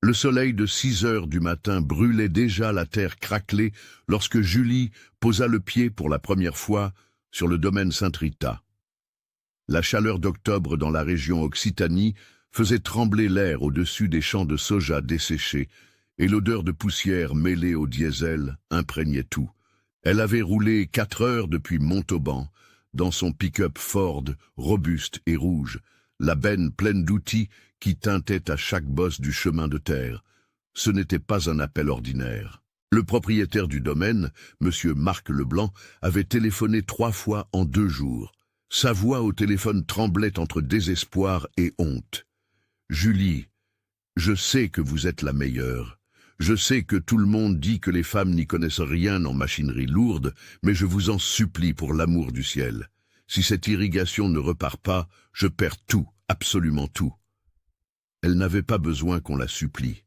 Le soleil de 6 heures du matin brûlait déjà la terre craquelée lorsque Julie posa le pied pour la première fois sur le domaine Saint-Rita. La chaleur d'octobre dans la région Occitanie faisait trembler l'air au-dessus des champs de soja desséchés, et l'odeur de poussière mêlée au diesel imprégnait tout. Elle avait roulé 4 heures depuis Montauban, dans son pick-up Ford, robuste et rouge, la benne pleine d'outils qui teintait à chaque bosse du chemin de terre. Ce n'était pas un appel ordinaire. Le propriétaire du domaine, M. Marc Leblanc, avait téléphoné 3 fois en 2 jours. Sa voix au téléphone tremblait entre désespoir et honte. « Julie, je sais que vous êtes la meilleure. Je sais que tout le monde dit que les femmes n'y connaissent rien en machinerie lourde, mais je vous en supplie pour l'amour du ciel. Si cette irrigation ne repart pas, je perds tout, absolument tout. » Elle n'avait pas besoin qu'on la supplie.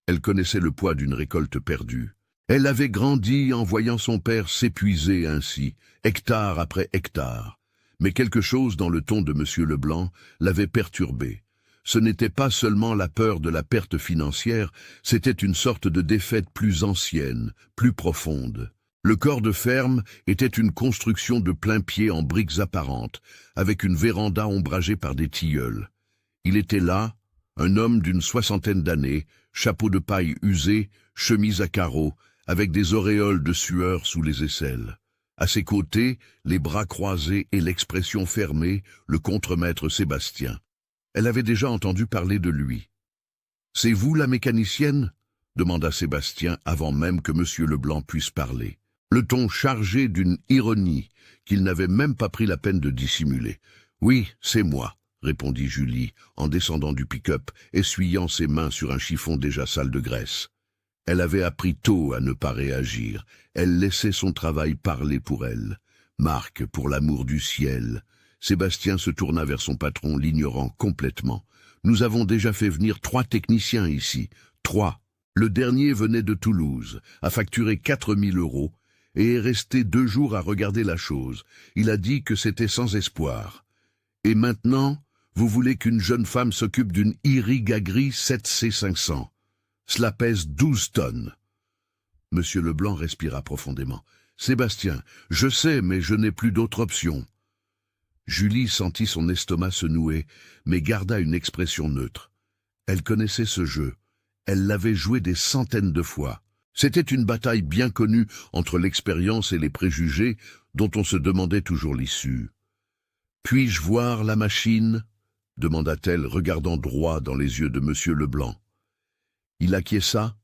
Elle connaissait le poids d'une récolte perdue. Elle avait grandi en voyant son père s'épuiser ainsi, hectare après hectare. Mais quelque chose dans le ton de M. Leblanc l'avait perturbée. Ce n'était pas seulement la peur de la perte financière, c'était une sorte de défaite plus ancienne, plus profonde. Le corps de ferme était une construction de plain-pied en briques apparentes, avec une véranda ombragée par des tilleuls. Il était là, un homme d'une 60aine d'années, chapeau de paille usé, chemise à carreaux, avec des auréoles de sueur sous les aisselles. À ses côtés, les bras croisés et l'expression fermée, le contremaître Sébastien. Elle avait déjà entendu parler de lui. « C'est vous la mécanicienne ?» demanda Sébastien avant même que M. Leblanc puisse parler. Le ton chargé d'une ironie qu'il n'avait même pas pris la peine de dissimuler. « Oui, c'est moi », répondit Julie, en descendant du pick-up, essuyant ses mains sur un chiffon déjà sale de graisse. Elle avait appris tôt à ne pas réagir. Elle laissait son travail parler pour elle. « Marc, pour l'amour du ciel !» Sébastien se tourna vers son patron, l'ignorant complètement. « Nous avons déjà fait venir 3 techniciens ici. 3. Le dernier venait de Toulouse, a facturé 4 000 € et est resté 2 jours à regarder la chose. Il a dit que c'était sans espoir. Et maintenant, vous voulez qu'une jeune femme s'occupe d'une Irrigagri 7C500. Cela pèse 12 tonnes. » Monsieur Leblanc respira profondément. « Sébastien, je sais, mais je n'ai plus d'autre option. » Julie sentit son estomac se nouer, mais garda une expression neutre. Elle connaissait ce jeu. Elle l'avait joué des centaines de fois. C'était une bataille bien connue entre l'expérience et les préjugés dont on se demandait toujours l'issue. « Puis-je voir la machine ?» demanda-t-elle, regardant droit dans les yeux de M. Leblanc. Il acquiesça,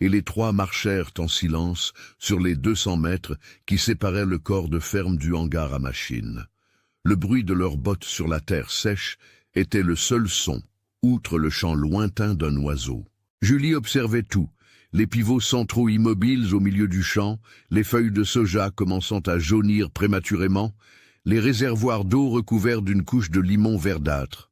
et les 3 marchèrent en silence sur les 200 mètres qui séparaient le corps de ferme du hangar à machine. Le bruit de leurs bottes sur la terre sèche était le seul son, outre le chant lointain d'un oiseau. Julie observait tout, les pivots centraux immobiles au milieu du champ, les feuilles de soja commençant à jaunir prématurément, les réservoirs d'eau recouverts d'une couche de limon verdâtre.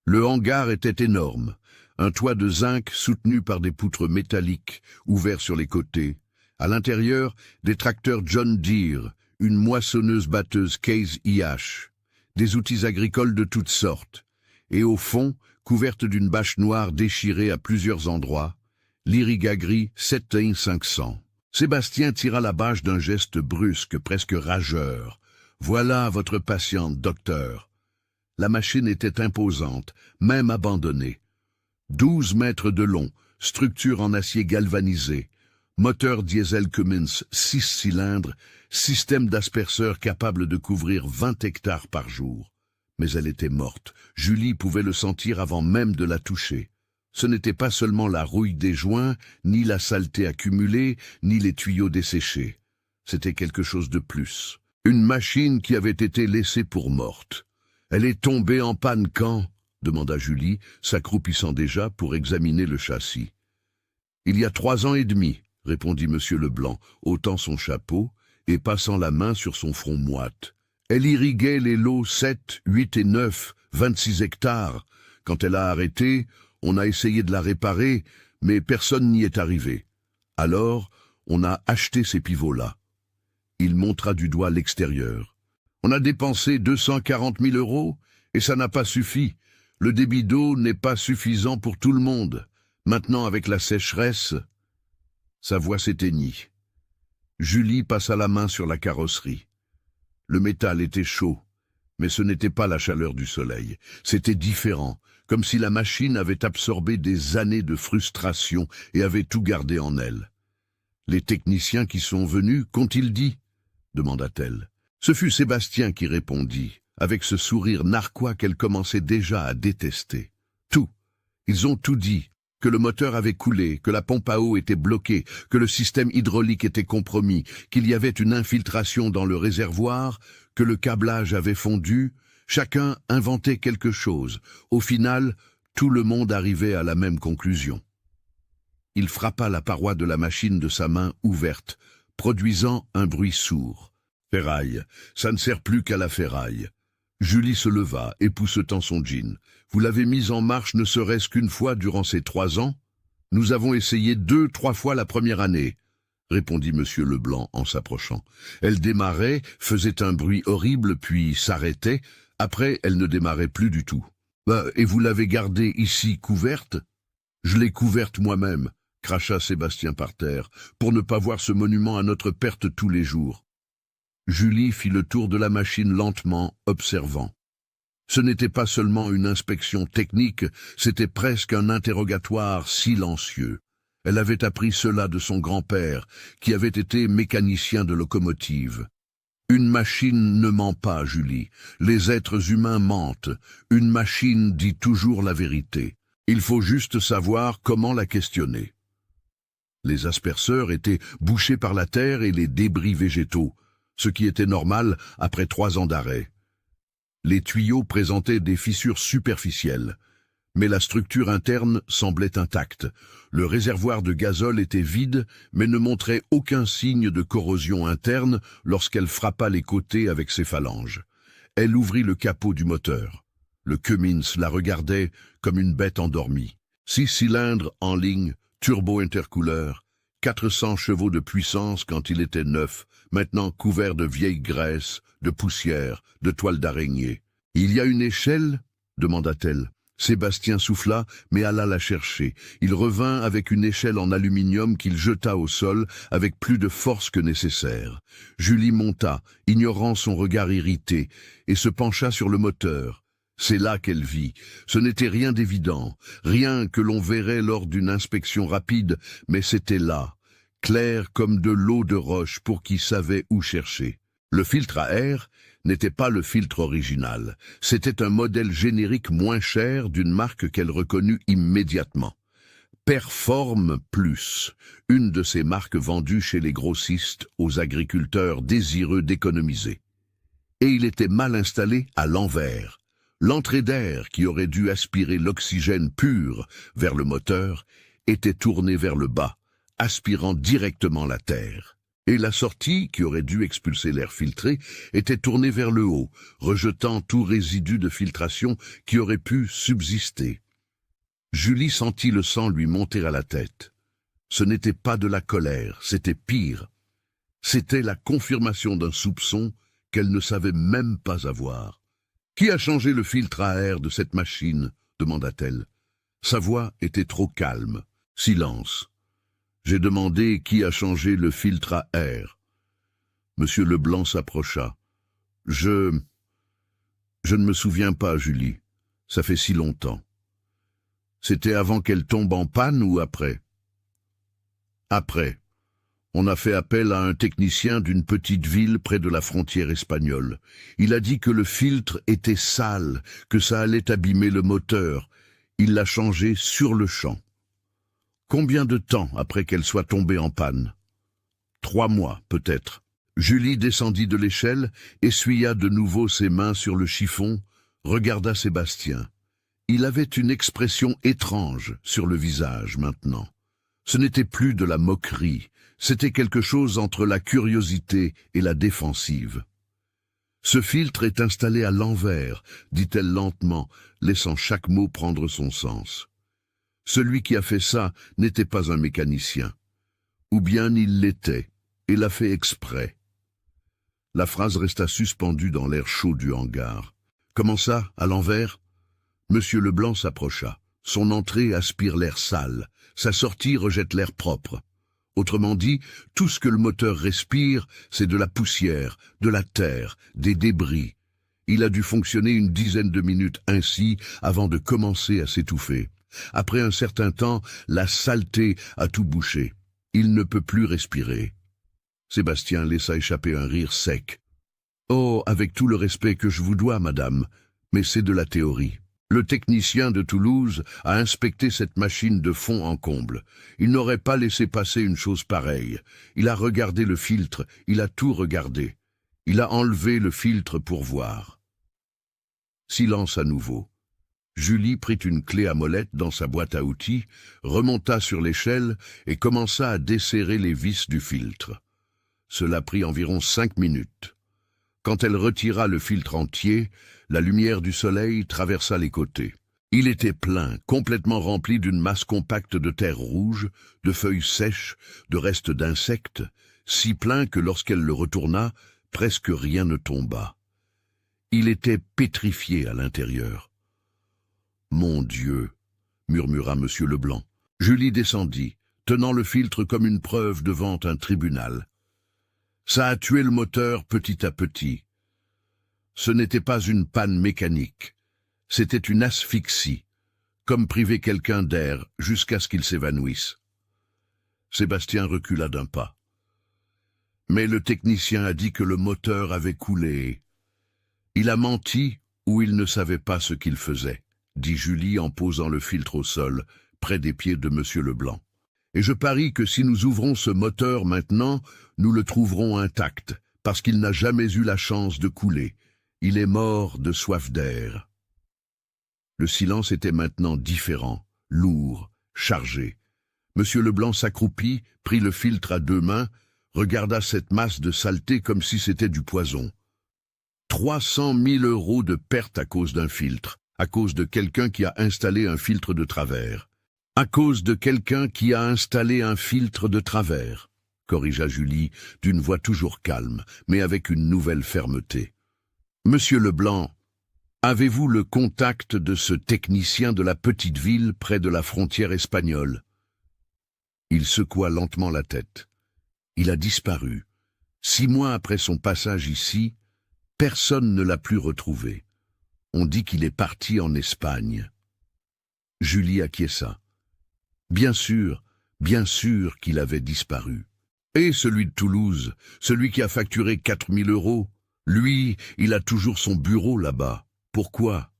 Le hangar était énorme, un toit de zinc soutenu par des poutres métalliques ouverts sur les côtés. À l'intérieur, des tracteurs John Deere, une moissonneuse-batteuse Case IH, des outils agricoles de toutes sortes, et au fond, couverte d'une bâche noire déchirée à plusieurs endroits, l'Irrigagri 7C500. Sébastien tira la bâche d'un geste brusque, presque rageur. « Voilà votre patiente, docteur. » La machine était imposante, même abandonnée. 12 mètres de long, structure en acier galvanisé, moteur diesel Cummins 6 cylindres, système d'asperceur capable de couvrir 20 hectares par jour. Mais elle était morte. Julie pouvait le sentir avant même de la toucher. Ce n'était pas seulement la rouille des joints, ni la saleté accumulée, ni les tuyaux desséchés. C'était quelque chose de plus. Une machine qui avait été laissée pour morte. « Elle est tombée en panne quand ?» demanda Julie, s'accroupissant déjà pour examiner le châssis. « Il y a 3 ans et demi, » répondit M. Leblanc, ôtant son chapeau et passant la main sur son front moite. Elle irriguait les lots 7, 8 et 9, 26 hectares. Quand elle a arrêté, on a essayé de la réparer, mais personne n'y est arrivé. Alors, on a acheté ces pivots-là. Il montra du doigt l'extérieur. On a dépensé 240 000 € et ça n'a pas suffi. Le débit d'eau n'est pas suffisant pour tout le monde. Maintenant, avec la sécheresse, sa voix s'éteignit. Julie passa la main sur la carrosserie. Le métal était chaud, mais ce n'était pas la chaleur du soleil. C'était différent, comme si la machine avait absorbé des années de frustration et avait tout gardé en elle. « Les techniciens qui sont venus, qu'ont-ils dit ?» demanda-t-elle. Ce fut Sébastien qui répondit, avec ce sourire narquois qu'elle commençait déjà à détester. Tout. Ils ont tout dit. Que le moteur avait coulé, que la pompe à eau était bloquée, que le système hydraulique était compromis, qu'il y avait une infiltration dans le réservoir, que le câblage avait fondu. Chacun inventait quelque chose. Au final, tout le monde arrivait à la même conclusion. Il frappa la paroi de la machine de sa main ouverte, produisant un bruit sourd. Ferraille, ça ne sert plus qu'à la ferraille. Julie se leva, époussetant son jean. Vous l'avez mise en marche ne serait-ce qu'une fois durant ces 3 ans? Nous avons essayé 2-3 fois la première année, répondit Monsieur Leblanc en s'approchant. Elle démarrait, faisait un bruit horrible, puis s'arrêtait. Après, elle ne démarrait plus du tout. Et vous l'avez gardée ici couverte? Je l'ai couverte moi-même, cracha Sébastien par terre, pour ne pas voir ce monument à notre perte tous les jours. Julie fit le tour de la machine lentement, observant. Ce n'était pas seulement une inspection technique, c'était presque un interrogatoire silencieux. Elle avait appris cela de son grand-père, qui avait été mécanicien de locomotive. Une machine ne ment pas, Julie. Les êtres humains mentent. Une machine dit toujours la vérité. Il faut juste savoir comment la questionner. Les asperceurs étaient bouchés par la terre et les débris végétaux, ce qui était normal après 3 ans d'arrêt. Les tuyaux présentaient des fissures superficielles, mais la structure interne semblait intacte. Le réservoir de gazole était vide, mais ne montrait aucun signe de corrosion interne lorsqu'elle frappa les côtés avec ses phalanges. Elle ouvrit le capot du moteur. Le Cummins la regardait comme une bête endormie. 6 cylindres en ligne, turbo-intercouleur, 400 chevaux de puissance quand il était neuf, maintenant couvert de vieille graisse, de poussière, de toile d'araignée. « Il y a une échelle ?» demanda-t-elle. Sébastien souffla, mais alla la chercher. Il revint avec une échelle en aluminium qu'il jeta au sol avec plus de force que nécessaire. Julie monta, ignorant son regard irrité, et se pencha sur le moteur. C'est là qu'elle vit. Ce n'était rien d'évident, rien que l'on verrait lors d'une inspection rapide, mais c'était là, clair comme de l'eau de roche pour qui savait où chercher. Le filtre à air n'était pas le filtre original. C'était un modèle générique moins cher d'une marque qu'elle reconnut immédiatement. Perform Plus, une de ces marques vendues chez les grossistes aux agriculteurs désireux d'économiser. Et il était mal installé à l'envers. L'entrée d'air, qui aurait dû aspirer l'oxygène pur vers le moteur, était tournée vers le bas, aspirant directement la terre. Et la sortie, qui aurait dû expulser l'air filtré, était tournée vers le haut, rejetant tout résidu de filtration qui aurait pu subsister. Julie sentit le sang lui monter à la tête. Ce n'était pas de la colère, c'était pire. C'était la confirmation d'un soupçon qu'elle ne savait même pas avoir. « Qui a changé le filtre à air de cette machine ?» demanda-t-elle. Sa voix était trop calme. Silence. J'ai demandé qui a changé le filtre à air. Monsieur Leblanc s'approcha. Je ne me souviens pas, Julie. Ça fait si longtemps. C'était avant qu'elle tombe en panne ou après? Après. On a fait appel à un technicien d'une petite ville près de la frontière espagnole. Il a dit que le filtre était sale, que ça allait abîmer le moteur. Il l'a changé sur le champ. Combien de temps après qu'elle soit tombée en panne? 3 mois, peut-être. Julie descendit de l'échelle, essuya de nouveau ses mains sur le chiffon, regarda Sébastien. Il avait une expression étrange sur le visage maintenant. Ce n'était plus de la moquerie, c'était quelque chose entre la curiosité et la défensive. « Ce filtre est installé à l'envers », dit-elle lentement, laissant chaque mot prendre son sens. Celui qui a fait ça n'était pas un mécanicien. Ou bien il l'était, et l'a fait exprès. La phrase resta suspendue dans l'air chaud du hangar. « Comment ça, à l'envers ?» Monsieur Leblanc s'approcha. Son entrée aspire l'air sale, sa sortie rejette l'air propre. Autrement dit, tout ce que le moteur respire, c'est de la poussière, de la terre, des débris. Il a dû fonctionner une dizaine de minutes ainsi avant de commencer à s'étouffer. Après un certain temps, la saleté a tout bouché. Il ne peut plus respirer. Sébastien laissa échapper un rire sec. « Oh, avec tout le respect que je vous dois, madame, mais c'est de la théorie. Le technicien de Toulouse a inspecté cette machine de fond en comble. Il n'aurait pas laissé passer une chose pareille. Il a regardé le filtre, il a tout regardé. Il a enlevé le filtre pour voir. » Silence à nouveau. Julie prit une clé à molette dans sa boîte à outils, remonta sur l'échelle et commença à desserrer les vis du filtre. Cela prit environ 5 minutes. Quand elle retira le filtre entier, la lumière du soleil traversa les côtés. Il était plein, complètement rempli d'une masse compacte de terre rouge, de feuilles sèches, de restes d'insectes, si plein que lorsqu'elle le retourna, presque rien ne tomba. Il était pétrifié à l'intérieur. « Mon Dieu !» murmura Monsieur Leblanc. Julie descendit, tenant le filtre comme une preuve devant un tribunal. Ça a tué le moteur petit à petit. Ce n'était pas une panne mécanique, c'était une asphyxie, comme priver quelqu'un d'air jusqu'à ce qu'il s'évanouisse. Sébastien recula d'un pas. Mais le technicien a dit que le moteur avait coulé. Il a menti ou il ne savait pas ce qu'il faisait, dit Julie en posant le filtre au sol, près des pieds de Monsieur Leblanc. Et je parie que si nous ouvrons ce moteur maintenant, nous le trouverons intact, parce qu'il n'a jamais eu la chance de couler. Il est mort de soif d'air. Le silence était maintenant différent, lourd, chargé. Monsieur Leblanc s'accroupit, prit le filtre à 2 mains, regarda cette masse de saleté comme si c'était du poison. 300 000 € de perte à cause d'un filtre, à cause de quelqu'un qui a installé un filtre de travers. À cause de quelqu'un qui a installé un filtre de travers, corrigea Julie d'une voix toujours calme, mais avec une nouvelle fermeté. Monsieur Leblanc, avez-vous le contact de ce technicien de la petite ville près de la frontière espagnole? Il secoua lentement la tête. Il a disparu. 6 mois après son passage ici, personne ne l'a plus retrouvé. On dit qu'il est parti en Espagne. Julie acquiesça. Bien sûr qu'il avait disparu. Et celui de Toulouse, celui qui a facturé 4 000 €, lui, il a toujours son bureau là-bas. Pourquoi?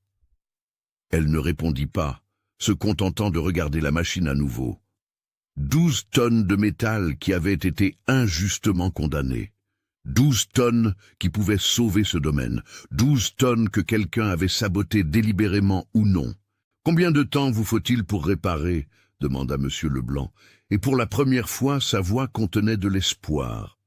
Elle ne répondit pas, se contentant de regarder la machine à nouveau. 12 tonnes de métal qui avaient été injustement condamnées. 12 tonnes qui pouvaient sauver ce domaine. 12 tonnes que quelqu'un avait sabotées délibérément ou non. Combien de temps vous faut-il pour réparer? Demanda Monsieur Leblanc, et pour la première fois sa voix contenait de l'espoir.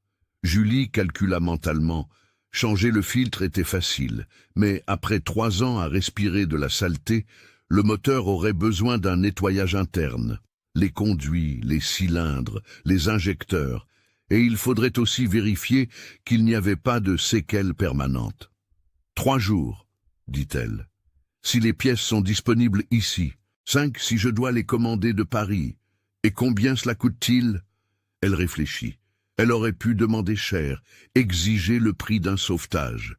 Julie calcula mentalement. Changer le filtre était facile, mais après 3 ans à respirer de la saleté, le moteur aurait besoin d'un nettoyage interne. Les conduits, les cylindres, les injecteurs, et il faudrait aussi vérifier qu'il n'y avait pas de séquelles permanentes. 3 jours, dit-elle. Si les pièces sont disponibles ici, 5 si je dois les commander de Paris. Et combien cela coûte-t-il? Elle réfléchit. Elle aurait pu demander cher, exiger le prix d'un sauvetage.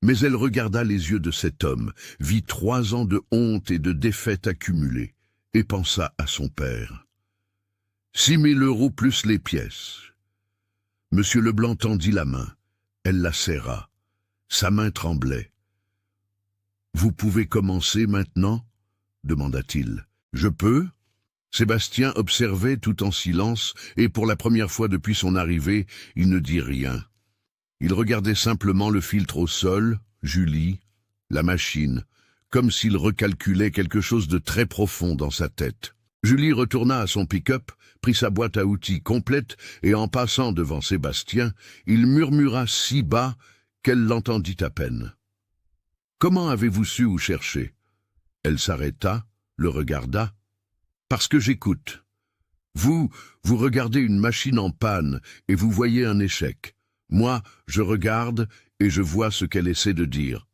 Mais elle regarda les yeux de cet homme, vit 3 ans de honte et de défaite accumulés, et pensa à son père. 6 000 € plus les pièces. Monsieur Leblanc tendit la main. Elle la serra. Sa main tremblait. « Vous pouvez commencer maintenant ?» demanda-t-il. « Je peux ?» Sébastien observait tout en silence, et pour la première fois depuis son arrivée, il ne dit rien. Il regardait simplement le filtre au sol, Julie, la machine, comme s'il recalculait quelque chose de très profond dans sa tête. Julie retourna à son pick-up, prit sa boîte à outils complète, et en passant devant Sébastien, il murmura si bas qu'elle l'entendit à peine. « Comment avez-vous su où chercher ?» Elle s'arrêta, le regarda. « Parce que j'écoute. Vous regardez une machine en panne et vous voyez un échec. Moi, je regarde et je vois ce qu'elle essaie de dire. »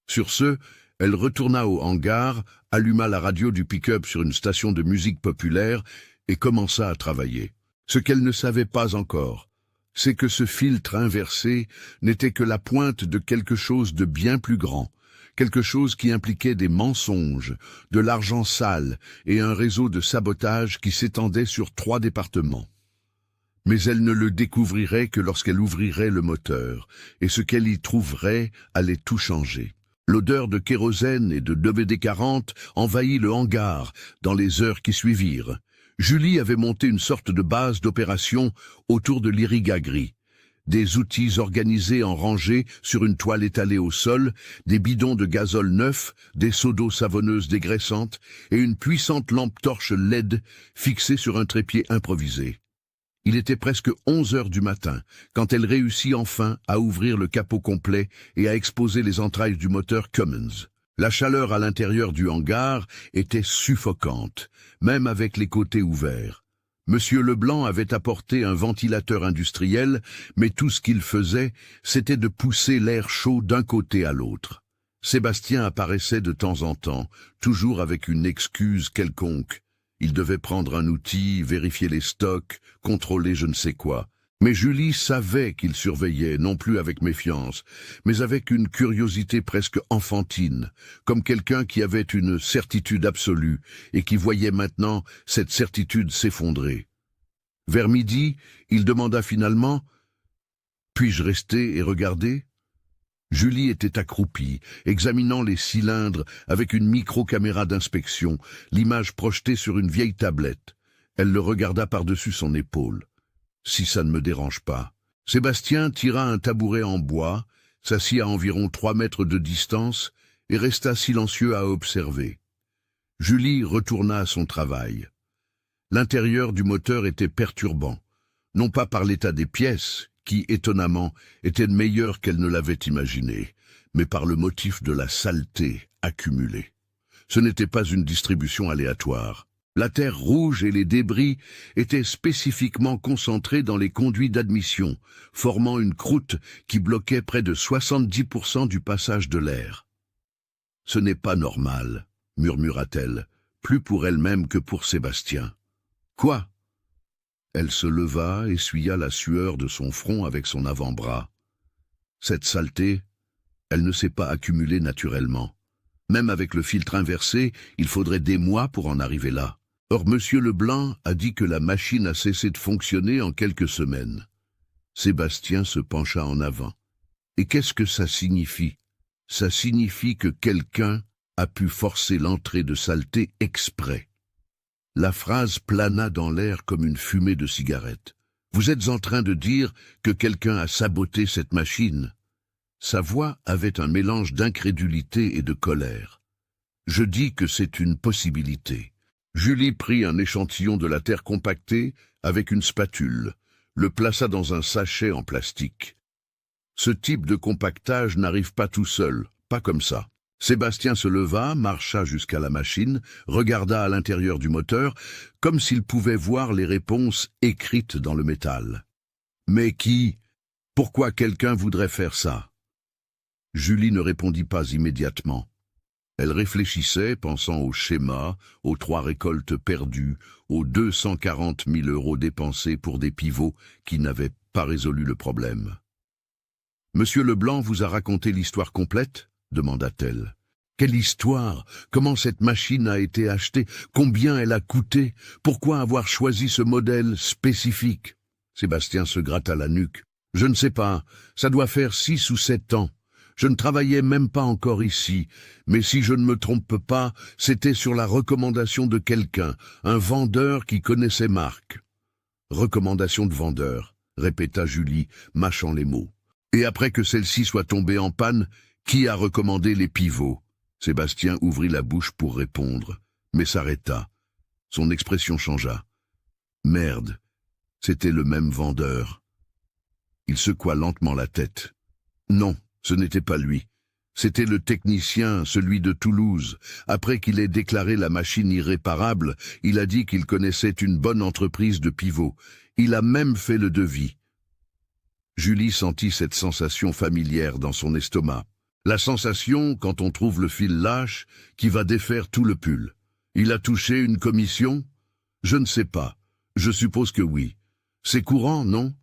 Sur ce, Elle retourna au hangar, alluma la radio du pick-up sur une station de musique populaire et commença à travailler. Ce qu'elle ne savait pas encore, c'est que ce filtre inversé n'était que la pointe de quelque chose de bien plus grand, quelque chose qui impliquait des mensonges, de l'argent sale et un réseau de sabotage qui s'étendait sur 3 départements. Mais elle ne le découvrirait que lorsqu'elle ouvrirait le moteur, et ce qu'elle y trouverait allait tout changer. L'odeur de kérosène et de WD-40 envahit le hangar dans les heures qui suivirent. Julie avait monté une sorte de base d'opération autour de l'Iriga gris. Des outils organisés en rangées sur une toile étalée au sol, des bidons de gazole neufs, des seaux d'eau savonneuse dégraissante et une puissante lampe torche LED fixée sur un trépied improvisé. Il était presque 11 heures du matin quand elle réussit enfin à ouvrir le capot complet et à exposer les entrailles du moteur Cummins. La chaleur à l'intérieur du hangar était suffocante, même avec les côtés ouverts. Monsieur Leblanc avait apporté un ventilateur industriel, mais tout ce qu'il faisait, c'était de pousser l'air chaud d'un côté à l'autre. Sébastien apparaissait de temps en temps, toujours avec une excuse quelconque. Il devait prendre un outil, vérifier les stocks, contrôler je ne sais quoi. Mais Julie savait qu'il surveillait, non plus avec méfiance, mais avec une curiosité presque enfantine, comme quelqu'un qui avait une certitude absolue et qui voyait maintenant cette certitude s'effondrer. Vers midi, il demanda finalement « Puis-je rester et regarder ?» Julie était accroupie, examinant les cylindres avec une micro-caméra d'inspection, l'image projetée sur une vieille tablette. Elle le regarda par-dessus son épaule. « Si ça ne me dérange pas. » Sébastien tira un tabouret en bois, s'assit à environ 3 mètres de distance et resta silencieux à observer. Julie retourna à son travail. L'intérieur du moteur était perturbant, non pas par l'état des pièces, qui, étonnamment, était meilleur qu'elle ne l'avait imaginé, mais par le motif de la saleté accumulée. Ce n'était pas une distribution aléatoire. La terre rouge et les débris étaient spécifiquement concentrés dans les conduits d'admission, formant une croûte qui bloquait près de 70% du passage de l'air. « Ce n'est pas normal », murmura-t-elle, plus pour elle-même que pour Sébastien. « Quoi ?» Elle se leva, essuya la sueur de son front avec son avant-bras. Cette saleté, elle ne s'est pas accumulée naturellement. Même avec le filtre inversé, il faudrait des mois pour en arriver là. Or, Monsieur Leblanc a dit que la machine a cessé de fonctionner en quelques semaines. Sébastien se pencha en avant. Et qu'est-ce que ça signifie? Ça signifie que quelqu'un a pu forcer l'entrée de saleté exprès. La phrase plana dans l'air comme une fumée de cigarette. Vous êtes en train de dire que quelqu'un a saboté cette machine? Sa voix avait un mélange d'incrédulité et de colère. Je dis que c'est une possibilité. Julie prit un échantillon de la terre compactée avec une spatule, le plaça dans un sachet en plastique. Ce type de compactage n'arrive pas tout seul, pas comme ça. Sébastien se leva, marcha jusqu'à la machine, regarda à l'intérieur du moteur, comme s'il pouvait voir les réponses écrites dans le métal. Mais qui? Pourquoi quelqu'un voudrait faire ça? Julie ne répondit pas immédiatement. Elle réfléchissait, pensant au schéma, aux 3 récoltes perdues, aux 240 000 € dépensés pour des pivots qui n'avaient pas résolu le problème. « Monsieur Leblanc vous a raconté l'histoire complète ?» demanda-t-elle. « Quelle histoire? Comment cette machine a été achetée? Combien elle a coûté? Pourquoi avoir choisi ce modèle spécifique ?» Sébastien se gratta la nuque. « Je ne sais pas, ça doit faire 6 ou 7 ans. Je ne travaillais même pas encore ici, mais si je ne me trompe pas, c'était sur la recommandation de quelqu'un, un vendeur qui connaissait Marc. »« Recommandation de vendeur », répéta Julie, mâchant les mots. « Et après que celle-ci soit tombée en panne, qui a recommandé les pivots ?» Sébastien ouvrit la bouche pour répondre, mais s'arrêta. Son expression changea. « Merde, c'était le même vendeur. » Il secoua lentement la tête. « Non, ce n'était pas lui. C'était le technicien, celui de Toulouse. Après qu'il ait déclaré la machine irréparable, il a dit qu'il connaissait une bonne entreprise de pivots. Il a même fait le devis. » Julie sentit cette sensation familière dans son estomac. La sensation, quand on trouve le fil lâche, qui va défaire tout le pull. Il a touché une commission? Je ne sais pas. Je suppose que oui. C'est courant, non?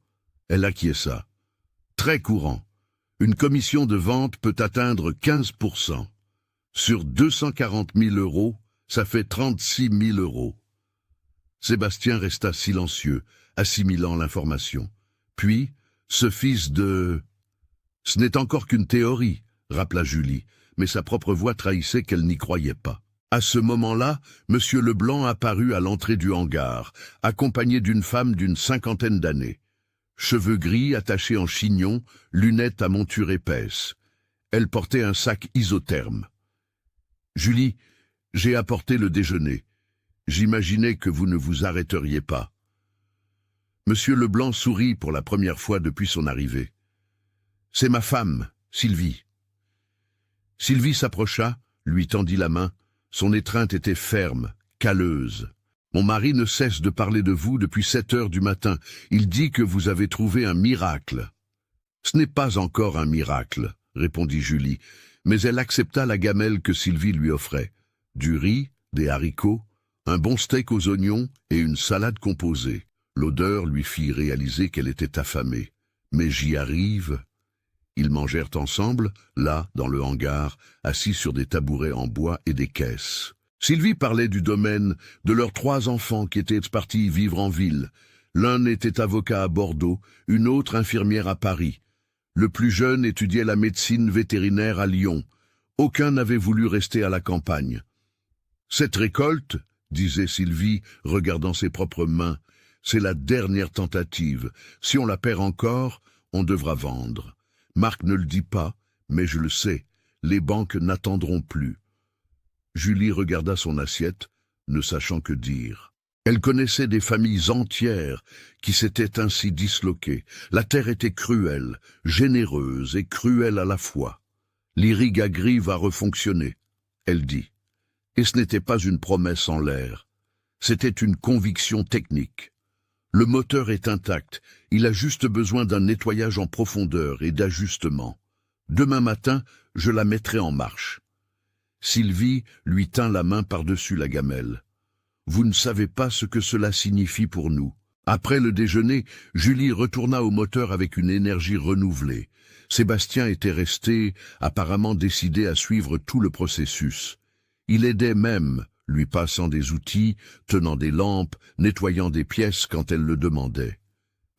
Elle acquiesça. Très courant. Une commission de vente peut atteindre 15%. Sur 240 000 €, ça fait 36 000 €. Sébastien resta silencieux, assimilant l'information. Puis, ce fils de... Ce n'est encore qu'une théorie, rappela Julie, mais sa propre voix trahissait qu'elle n'y croyait pas. À ce moment-là, M. Leblanc apparut à l'entrée du hangar, accompagné d'une femme d'une 50aine d'années. Cheveux gris attachés en chignon, lunettes à monture épaisse. Elle portait un sac isotherme. « Julie, j'ai apporté le déjeuner. J'imaginais que vous ne vous arrêteriez pas. » M. Leblanc sourit pour la première fois depuis son arrivée. « C'est ma femme, Sylvie. » Sylvie s'approcha, lui tendit la main. Son étreinte était ferme, calleuse. « Mon mari ne cesse de parler de vous depuis 7 heures du matin. Il dit que vous avez trouvé un miracle. »« Ce n'est pas encore un miracle, » répondit Julie, mais elle accepta la gamelle que Sylvie lui offrait. Du riz, des haricots, un bon steak aux oignons et une salade composée. L'odeur lui fit réaliser qu'elle était affamée. « Mais j'y arrive. » Ils mangèrent ensemble, là, dans le hangar, assis sur des tabourets en bois et des caisses. Sylvie parlait du domaine, de leurs 3 enfants qui étaient partis vivre en ville. L'un était avocat à Bordeaux, une autre infirmière à Paris. Le plus jeune étudiait la médecine vétérinaire à Lyon. Aucun n'avait voulu rester à la campagne. « Cette récolte, disait Sylvie, regardant ses propres mains, c'est la dernière tentative. Si on la perd encore, on devra vendre. Marc ne le dit pas, mais je le sais, les banques n'attendront plus. » Julie regarda son assiette, ne sachant que dire. Elle connaissait des familles entières qui s'étaient ainsi disloquées. La terre était cruelle, généreuse et cruelle à la fois. L'irrigaterie va refonctionner, elle dit. Et ce n'était pas une promesse en l'air. C'était une conviction technique. Le moteur est intact, il a juste besoin d'un nettoyage en profondeur et d'ajustement. Demain matin, je la mettrai en marche. Sylvie lui tint la main par-dessus la gamelle. « Vous ne savez pas ce que cela signifie pour nous. » Après le déjeuner, Julie retourna au moteur avec une énergie renouvelée. Sébastien était resté, apparemment décidé à suivre tout le processus. Il aidait même, lui passant des outils, tenant des lampes, nettoyant des pièces quand elle le demandait.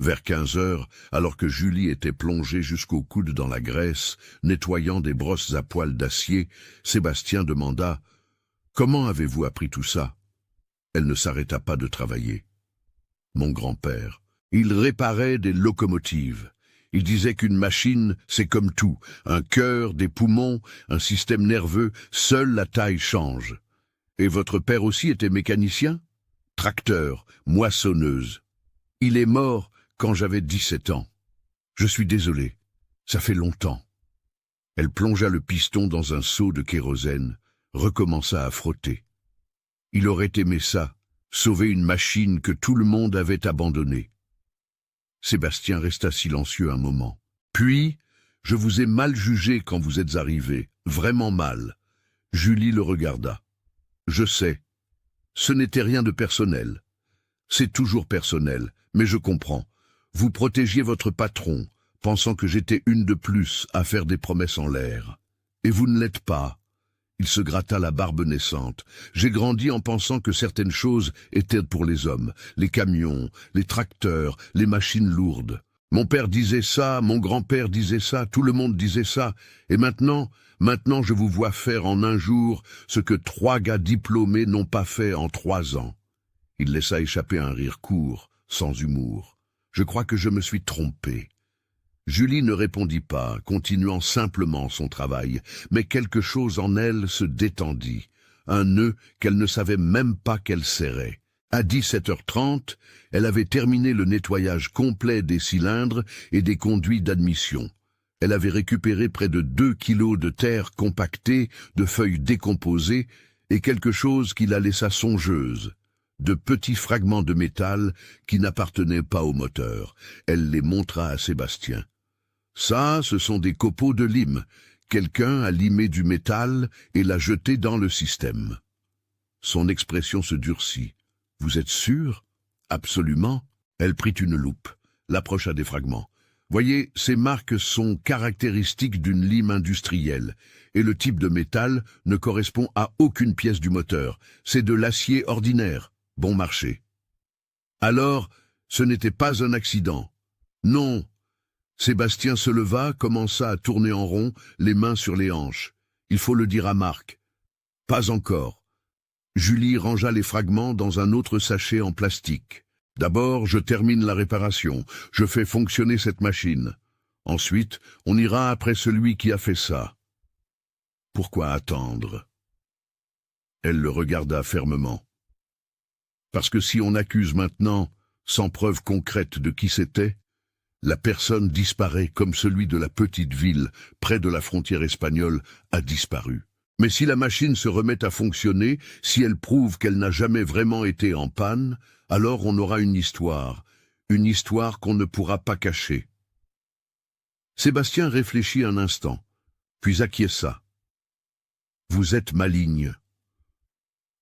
Vers 15 heures, alors que Julie était plongée jusqu'au coude dans la graisse, nettoyant des brosses à poils d'acier, Sébastien demanda « Comment avez-vous appris tout ça ?» Elle ne s'arrêta pas de travailler. Mon grand-père, il réparait des locomotives. Il disait qu'une machine, c'est comme tout, un cœur, des poumons, un système nerveux, seule la taille change. Et votre père aussi était mécanicien? Tracteur, moissonneuse. Il est mort quand j'avais 17 ans. Je suis désolé, ça fait longtemps. Elle plongea le piston dans un seau de kérosène, recommença à frotter. Il aurait aimé ça, sauver une machine que tout le monde avait abandonnée. Sébastien resta silencieux un moment. Puis, je vous ai mal jugé quand vous êtes arrivé, vraiment mal. Julie le regarda. Je sais, ce n'était rien de personnel. C'est toujours personnel, mais je comprends. Vous protégiez votre patron, pensant que j'étais une de plus à faire des promesses en l'air. Et vous ne l'êtes pas. Il se gratta la barbe naissante. J'ai grandi en pensant que certaines choses étaient pour les hommes. Les camions, les tracteurs, les machines lourdes. Mon père disait ça, mon grand-père disait ça, tout le monde disait ça. Et maintenant je vous vois faire en un jour ce que 3 gars diplômés n'ont pas fait en 3 ans. Il laissa échapper un rire court, sans humour. Je crois que je me suis trompé. Julie ne répondit pas, continuant simplement son travail, mais quelque chose en elle se détendit, un nœud qu'elle ne savait même pas qu'elle serrait. À 17h30, elle avait terminé le nettoyage complet des cylindres et des conduits d'admission. Elle avait récupéré près de 2 kilos de terre compactée, de feuilles décomposées et quelque chose qui la laissa songeuse. De petits fragments de métal qui n'appartenaient pas au moteur. Elle les montra à Sébastien. « Ça, ce sont des copeaux de lime Quelqu'un a limé du métal et l'a jeté dans le système. Son expression se durcit. « Vous êtes sûr ? » ?»« Absolument. » Elle prit une loupe, l'approcha des fragments. « Voyez, ces marques sont caractéristiques d'une lime industrielle, et le type de métal ne correspond à aucune pièce du moteur. C'est de l'acier ordinaire, bon marché. » Alors, ce n'était pas un accident. Non. Sébastien se leva, commença à tourner en rond, les mains sur les hanches. Il faut le dire à Marc. Pas encore. Julie rangea les fragments dans un autre sachet en plastique. D'abord, je termine la réparation. Je fais fonctionner cette machine. Ensuite, on ira après celui qui a fait ça. Pourquoi attendre? Elle le regarda fermement. Parce que si on accuse maintenant, sans preuve concrète de qui c'était, la personne disparaît comme celui de la petite ville, près de la frontière espagnole, a disparu. Mais si la machine se remet à fonctionner, si elle prouve qu'elle n'a jamais vraiment été en panne, alors on aura une histoire qu'on ne pourra pas cacher. Sébastien réfléchit un instant, puis acquiesça. Vous êtes maligne.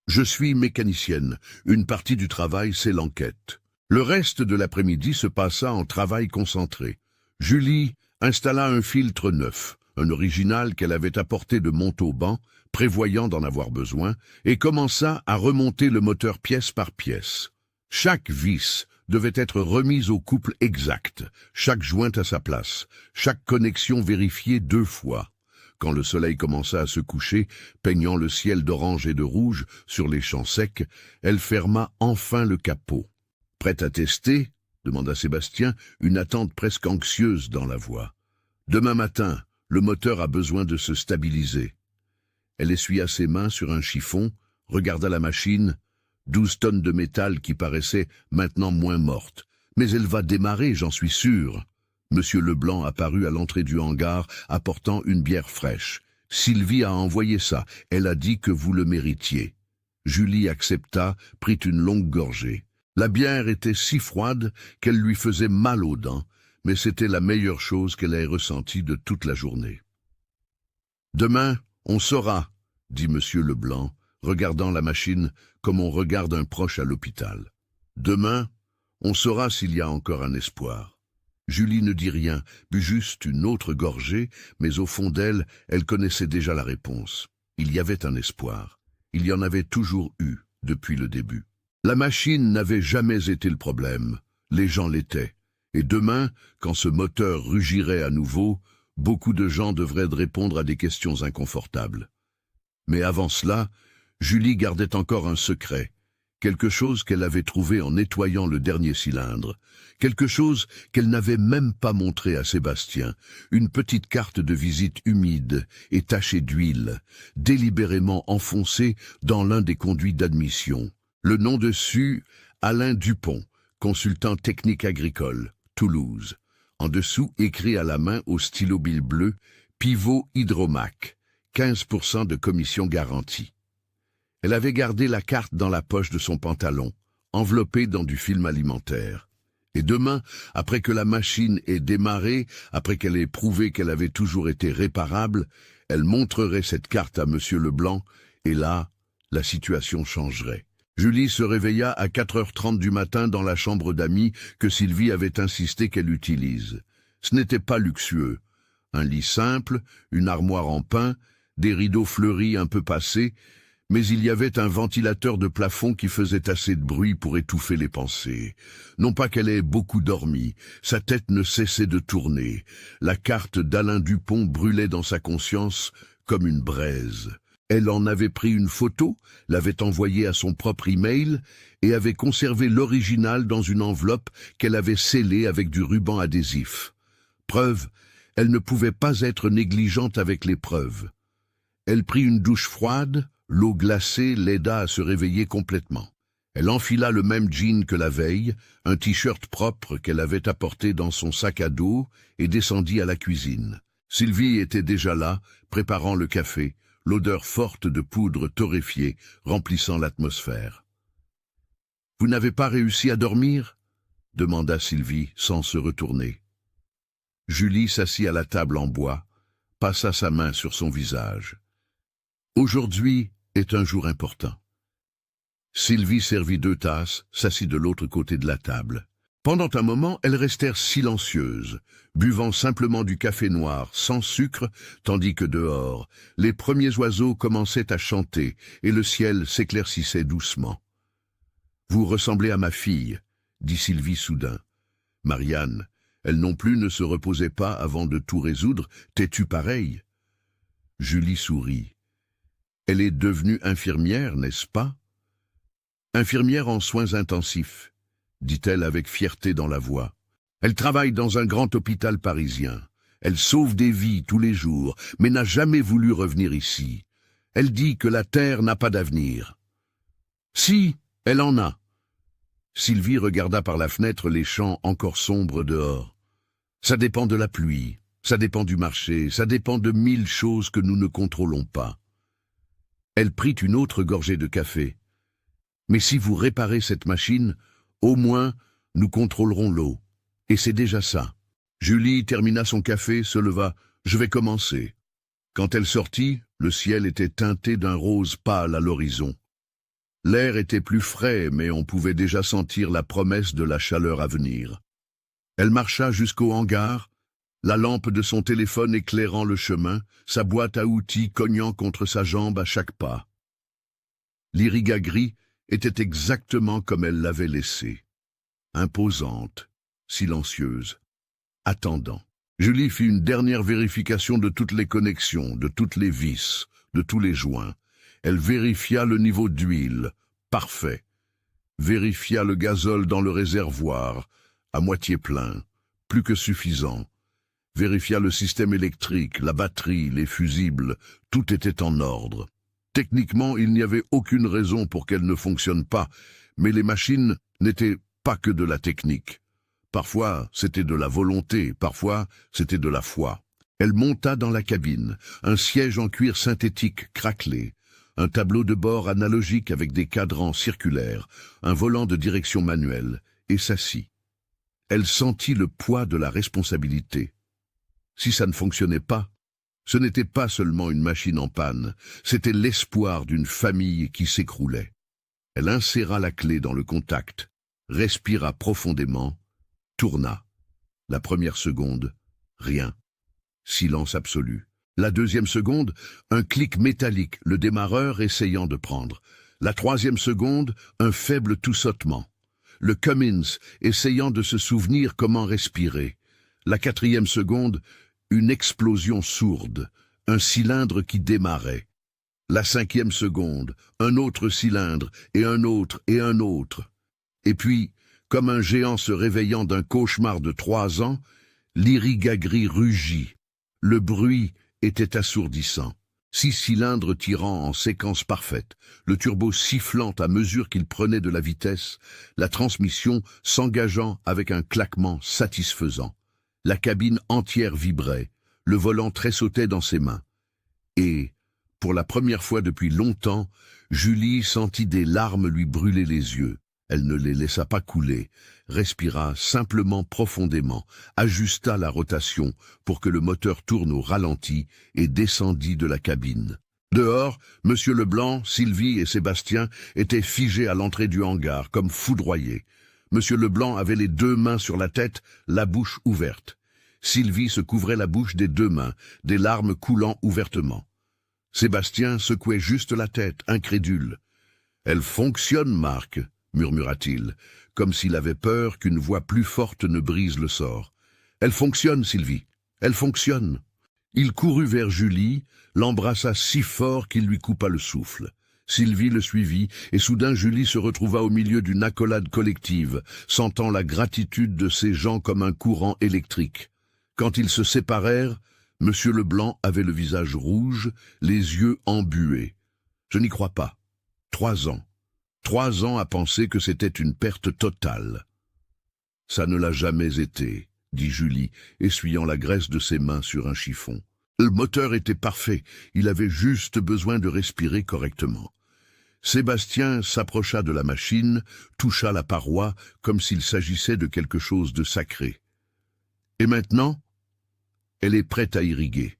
Je suis mécanicienne. Une partie du travail, c'est l'enquête. Le reste de l'après-midi se passa en travail concentré. Julie installa un filtre neuf, un original qu'elle avait apporté de Montauban, prévoyant d'en avoir besoin, et commença à remonter le moteur pièce par pièce. Chaque vis devait être remise au couple exact, chaque jointe à sa place, chaque connexion vérifiée 2 fois. Quand le soleil commença à se coucher, peignant le ciel d'orange et de rouge sur les champs secs, elle ferma enfin le capot. « Prête à tester ?» demanda Sébastien, une attente presque anxieuse dans la voix. « Demain matin, le moteur a besoin de se stabiliser. » Elle essuya ses mains sur un chiffon, regarda la machine, 12 tonnes de métal qui paraissaient maintenant moins mortes. « Mais elle va démarrer, j'en suis sûr. » Monsieur Leblanc apparut à l'entrée du hangar, apportant une bière fraîche. « Sylvie a envoyé ça, elle a dit que vous le méritiez. » Julie accepta, prit une longue gorgée. La bière était si froide qu'elle lui faisait mal aux dents, mais c'était la meilleure chose qu'elle ait ressentie de toute la journée. « Demain, on saura, » dit Monsieur Leblanc, regardant la machine comme on regarde un proche à l'hôpital. « Demain, on saura s'il y a encore un espoir. » Julie ne dit rien, but juste une autre gorgée, mais au fond d'elle, elle connaissait déjà la réponse. Il y avait un espoir. Il y en avait toujours eu, depuis le début. La machine n'avait jamais été le problème, les gens l'étaient. Et demain, quand ce moteur rugirait à nouveau, beaucoup de gens devraient répondre à des questions inconfortables. Mais avant cela, Julie gardait encore un secret, quelque chose qu'elle avait trouvé en nettoyant le dernier cylindre, quelque chose qu'elle n'avait même pas montré à Sébastien, une petite carte de visite humide et tachée d'huile, délibérément enfoncée dans l'un des conduits d'admission. Le nom dessus, Alain Dupont, consultant technique agricole, Toulouse. En dessous, écrit à la main au stylo bile bleu, Pivot Hydromac, 15% de commission garantie. Elle avait gardé la carte dans la poche de son pantalon, enveloppée dans du film alimentaire. Et demain, après que la machine ait démarré, après qu'elle ait prouvé qu'elle avait toujours été réparable, elle montrerait cette carte à Monsieur Leblanc, et là, la situation changerait. Julie se réveilla à 4h30 du matin dans la chambre d'amis que Sylvie avait insisté qu'elle utilise. Ce n'était pas luxueux. Un lit simple, une armoire en pin, des rideaux fleuris un peu passés, mais il y avait un ventilateur de plafond qui faisait assez de bruit pour étouffer les pensées. Non pas qu'elle ait beaucoup dormi, sa tête ne cessait de tourner. La carte d'Alain Dupont brûlait dans sa conscience comme une braise. Elle en avait pris une photo, l'avait envoyée à son propre email et avait conservé l'original dans une enveloppe qu'elle avait scellée avec du ruban adhésif. Preuve, elle ne pouvait pas être négligente avec les preuves. Elle prit une douche froide, l'eau glacée l'aida à se réveiller complètement. Elle enfila le même jean que la veille, un t-shirt propre qu'elle avait apporté dans son sac à dos et descendit à la cuisine. Sylvie était déjà là, préparant le café, l'odeur forte de poudre torréfiée remplissant l'atmosphère. « Vous n'avez pas réussi à dormir ?» demanda Sylvie sans se retourner. Julie s'assit à la table en bois, passa sa main sur son visage. Aujourd'hui est un jour important. Sylvie servit 2 tasses, s'assit de l'autre côté de la table. Pendant un moment, elles restèrent silencieuses, buvant simplement du café noir, sans sucre, tandis que dehors, les premiers oiseaux commençaient à chanter et le ciel s'éclaircissait doucement. « Vous ressemblez à ma fille », dit Sylvie soudain. Marianne, elle non plus ne se reposait pas avant de tout résoudre, t'es-tu pareil? Julie sourit. Elle est devenue infirmière, n'est-ce pas? Infirmière en soins intensifs, dit-elle avec fierté dans la voix. Elle travaille dans un grand hôpital parisien. Elle sauve des vies tous les jours, mais n'a jamais voulu revenir ici. Elle dit que la terre n'a pas d'avenir. Si, elle en a. Sylvie regarda par la fenêtre les champs encore sombres dehors. Ça dépend de la pluie, ça dépend du marché, ça dépend de 1000 choses que nous ne contrôlons pas. Elle prit une autre gorgée de café. Mais si vous réparez cette machine, au moins, nous contrôlerons l'eau. Et c'est déjà ça. Julie termina son café, se leva. Je vais commencer. Quand elle sortit, le ciel était teinté d'un rose pâle à l'horizon. L'air était plus frais, mais on pouvait déjà sentir la promesse de la chaleur à venir. Elle marcha jusqu'au hangar, la lampe de son téléphone éclairant le chemin, sa boîte à outils cognant contre sa jambe à chaque pas. L'Iriga gris était exactement comme elle l'avait laissé. Imposante, silencieuse, attendant. Julie fit une dernière vérification de toutes les connexions, de toutes les vis, de tous les joints. Elle vérifia le niveau d'huile, parfait. Vérifia le gazole dans le réservoir, à moitié plein, plus que suffisant. Vérifia le système électrique, la batterie, les fusibles, tout était en ordre. Techniquement, il n'y avait aucune raison pour qu'elle ne fonctionne pas, mais les machines n'étaient pas que de la technique. Parfois, c'était de la volonté, parfois, c'était de la foi. Elle monta dans la cabine, un siège en cuir synthétique craquelé, un tableau de bord analogique avec des cadrans circulaires, un volant de direction manuelle, et s'assit. Elle sentit le poids de la responsabilité. Si ça ne fonctionnait pas, ce n'était pas seulement une machine en panne, c'était l'espoir d'une famille qui s'écroulait. Elle inséra la clé dans le contact, respira profondément, tourna. La première seconde, rien. Silence absolu. La deuxième seconde, un clic métallique, le démarreur essayant de prendre. La troisième seconde, un faible toussotement. Le Cummins essayant de se souvenir comment respirer. La quatrième seconde, une explosion sourde, un cylindre qui démarrait. La cinquième seconde, un autre cylindre, et un autre, et un autre. Et puis, comme un géant se réveillant d'un cauchemar de 3 ans, l'Iriga gris rugit. Le bruit était assourdissant. 6 cylindres tirant en séquence parfaite, le turbo sifflant à mesure qu'il prenait de la vitesse, la transmission s'engageant avec un claquement satisfaisant. La cabine entière vibrait, le volant tressautait dans ses mains. Et, pour la première fois depuis longtemps, Julie sentit des larmes lui brûler les yeux. Elle ne les laissa pas couler, respira simplement profondément, ajusta la rotation pour que le moteur tourne au ralenti et descendit de la cabine. Dehors, M. Leblanc, Sylvie et Sébastien étaient figés à l'entrée du hangar, comme foudroyés. M. Leblanc avait les 2 mains sur la tête, la bouche ouverte. Sylvie se couvrait la bouche des 2 mains, des larmes coulant ouvertement. Sébastien secouait juste la tête, incrédule. « Elle fonctionne, Marc », murmura-t-il, comme s'il avait peur qu'une voix plus forte ne brise le sort. « Elle fonctionne, Sylvie, elle fonctionne !» Il courut vers Julie, l'embrassa si fort qu'il lui coupa le souffle. Sylvie le suivit, et soudain Julie se retrouva au milieu d'une accolade collective, sentant la gratitude de ces gens comme un courant électrique. Quand ils se séparèrent, M. Leblanc avait le visage rouge, les yeux embués. « Je n'y crois pas. 3 ans. 3 ans à penser que c'était une perte totale. »« Ça ne l'a jamais été, » dit Julie, essuyant la graisse de ses mains sur un chiffon. Le moteur était parfait, il avait juste besoin de respirer correctement. Sébastien s'approcha de la machine, toucha la paroi comme s'il s'agissait de quelque chose de sacré. « Et maintenant ? » « Elle est prête à irriguer.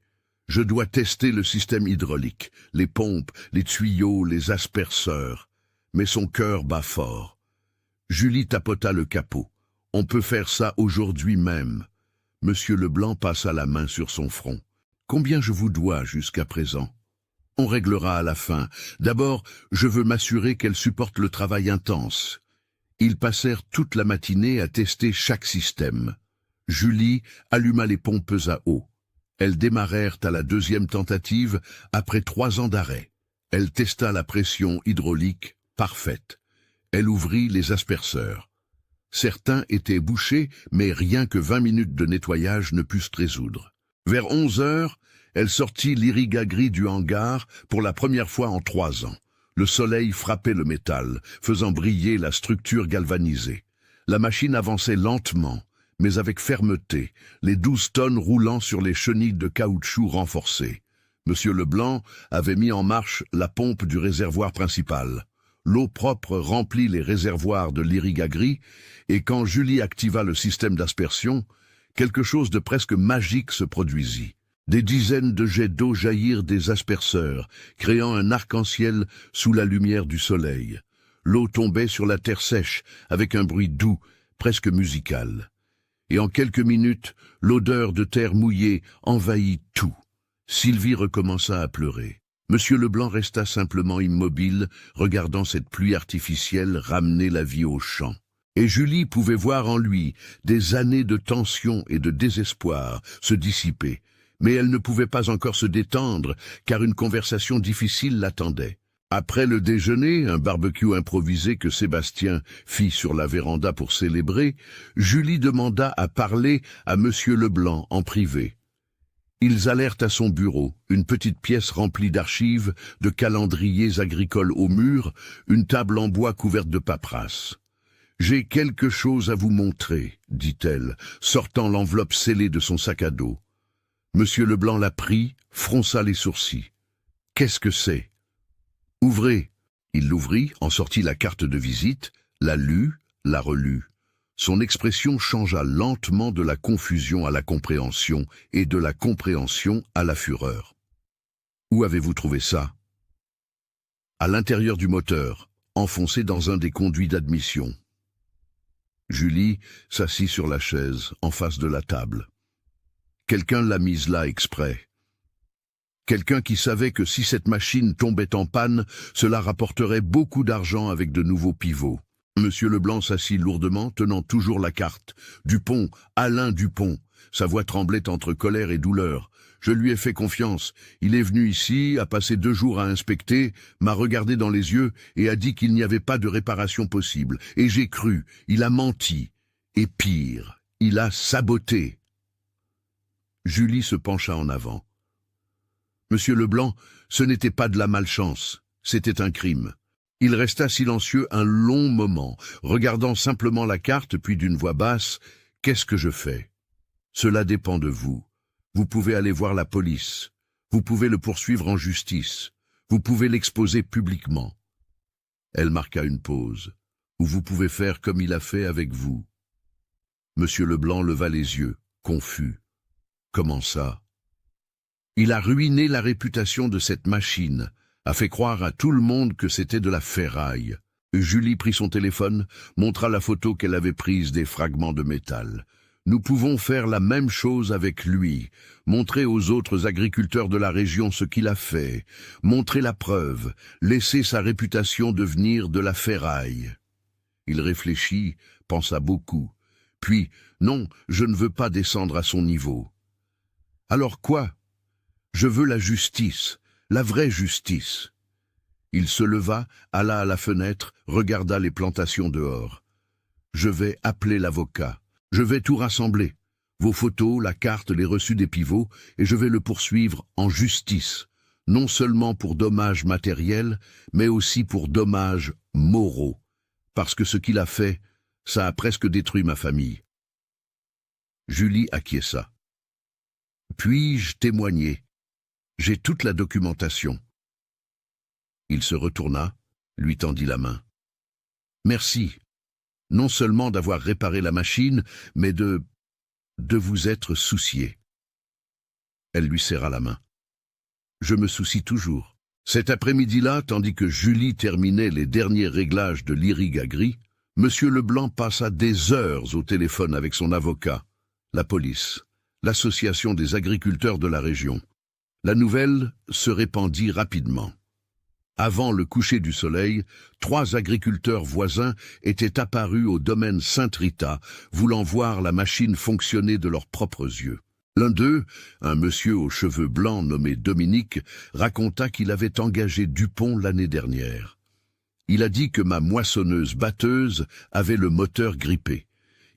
Je dois tester le système hydraulique, les pompes, les tuyaux, les asperceurs. Mais son cœur bat fort. Julie tapota le capot. On peut faire ça aujourd'hui même. Monsieur Leblanc passa la main sur son front. Combien je vous dois jusqu'à présent? On réglera à la fin. D'abord, je veux m'assurer qu'elle supporte le travail intense. Ils passèrent toute la matinée à tester chaque système. Julie alluma les pompes à eau. Elles démarrèrent à la deuxième tentative après 3 ans d'arrêt. Elle testa la pression hydraulique parfaite. Elle ouvrit les asperceurs. Certains étaient bouchés, mais rien que 20 minutes de nettoyage ne pussent résoudre. Vers 11 heures, elle sortit l'Irrigaggry du hangar pour la première fois en 3 ans. Le soleil frappait le métal, faisant briller la structure galvanisée. La machine avançait lentement, mais avec fermeté, les 12 tonnes roulant sur les chenilles de caoutchouc renforcées. Monsieur Leblanc avait mis en marche la pompe du réservoir principal. L'eau propre remplit les réservoirs de l'Irrigaggry, et quand Julie activa le système d'aspersion, quelque chose de presque magique se produisit. Des dizaines de jets d'eau jaillirent des asperceurs, créant un arc-en-ciel sous la lumière du soleil. L'eau tombait sur la terre sèche, avec un bruit doux, presque musical. Et en quelques minutes, l'odeur de terre mouillée envahit tout. Sylvie recommença à pleurer. Monsieur Leblanc resta simplement immobile, regardant cette pluie artificielle ramener la vie aux champs. Et Julie pouvait voir en lui des années de tension et de désespoir se dissiper. Mais elle ne pouvait pas encore se détendre, car une conversation difficile l'attendait. Après le déjeuner, un barbecue improvisé que Sébastien fit sur la véranda pour célébrer, Julie demanda à parler à Monsieur Leblanc en privé. Ils allèrent à son bureau, une petite pièce remplie d'archives, de calendriers agricoles au mur, une table en bois couverte de paperasses. « J'ai quelque chose à vous montrer, » dit-elle, sortant l'enveloppe scellée de son sac à dos. Monsieur Leblanc la prit, fronça les sourcils. « Qu'est-ce que c'est ?»« Ouvrez !» Il l'ouvrit, en sortit la carte de visite, la lut, la relut. Son expression changea lentement de la confusion à la compréhension et de la compréhension à la fureur. « Où avez-vous trouvé ça ?»« À l'intérieur du moteur, enfoncé dans un des conduits d'admission. » Julie s'assit sur la chaise, en face de la table. Quelqu'un l'a mise là exprès. Quelqu'un qui savait que si cette machine tombait en panne, cela rapporterait beaucoup d'argent avec de nouveaux pivots. Monsieur Leblanc s'assit lourdement, tenant toujours la carte. Dupont, Alain Dupont. Sa voix tremblait entre colère et douleur. Je lui ai fait confiance. Il est venu ici, a passé 2 jours à inspecter, m'a regardé dans les yeux et a dit qu'il n'y avait pas de réparation possible. Et j'ai cru. Il a menti. Et pire, il a saboté. Julie se pencha en avant. Monsieur Leblanc, ce n'était pas de la malchance, c'était un crime. Il resta silencieux un long moment, regardant simplement la carte, puis d'une voix basse, « Qu'est-ce que je fais ?»« Cela dépend de vous. Vous pouvez aller voir la police. Vous pouvez le poursuivre en justice. Vous pouvez l'exposer publiquement. » Elle marqua une pause. « Ou vous pouvez faire comme il a fait avec vous. » Monsieur Leblanc leva les yeux, confus. « Comment ça ?» Il a ruiné la réputation de cette machine, a fait croire à tout le monde que c'était de la ferraille. Julie prit son téléphone, montra la photo qu'elle avait prise des fragments de métal. Nous pouvons faire la même chose avec lui, montrer aux autres agriculteurs de la région ce qu'il a fait, montrer la preuve, laisser sa réputation devenir de la ferraille. Il réfléchit, pensa beaucoup. Puis, non, je ne veux pas descendre à son niveau. Alors quoi ? Je veux la justice, la vraie justice. Il se leva, alla à la fenêtre, regarda les plantations dehors. Je vais appeler l'avocat. Je vais tout rassembler. Vos photos, la carte, les reçus des pivots, et je vais le poursuivre en justice. Non seulement pour dommages matériels, mais aussi pour dommages moraux. Parce que ce qu'il a fait, ça a presque détruit ma famille. Julie acquiesça. Puis-je témoigner ? J'ai toute la documentation. Il se retourna, lui tendit la main. Merci, non seulement d'avoir réparé la machine, mais de vous être soucié. Elle lui serra la main. Je me soucie toujours. Cet après-midi-là, tandis que Julie terminait les derniers réglages de l'Irrigagri, Monsieur Leblanc passa des heures au téléphone avec son avocat, la police, l'association des agriculteurs de la région. La nouvelle se répandit rapidement. Avant le coucher du soleil, 3 agriculteurs voisins étaient apparus au domaine Sainte-Rita, voulant voir la machine fonctionner de leurs propres yeux. L'un d'eux, un monsieur aux cheveux blancs nommé Dominique, raconta qu'il avait engagé Dupont l'année dernière. Il a dit que ma moissonneuse-batteuse avait le moteur grippé.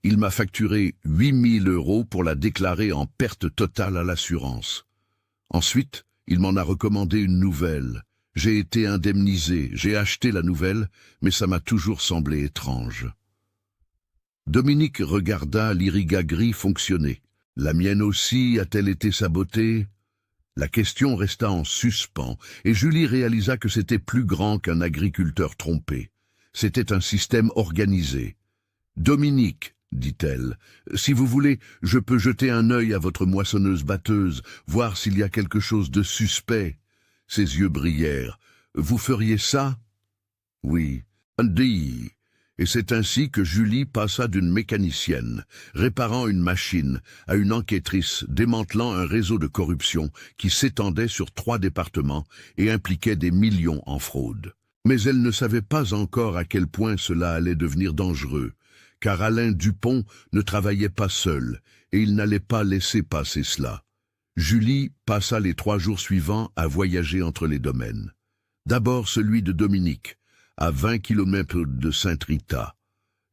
Il m'a facturé 8 000 € pour la déclarer en perte totale à l'assurance. Ensuite, il m'en a recommandé une nouvelle. J'ai été indemnisé, j'ai acheté la nouvelle, mais ça m'a toujours semblé étrange. Dominique regarda l'Irrigagri fonctionner. La mienne aussi a-t-elle été sabotée? La question resta en suspens, et Julie réalisa que c'était plus grand qu'un agriculteur trompé. C'était un système organisé. « Dominique, dit-elle, si vous voulez, je peux jeter un œil à votre moissonneuse-batteuse, voir s'il y a quelque chose de suspect. » Ses yeux brillèrent. « Vous feriez ça ?»« Oui. » Dit. Et c'est ainsi que Julie passa d'une mécanicienne, réparant une machine, à une enquêtrice démantelant un réseau de corruption qui s'étendait sur 3 départements et impliquait des millions en fraude. Mais elle ne savait pas encore à quel point cela allait devenir dangereux, car Alain Dupont ne travaillait pas seul, et il n'allait pas laisser passer cela. Julie passa les 3 jours suivants à voyager entre les domaines. D'abord celui de Dominique, à 20 kilomètres de Sainte-Rita.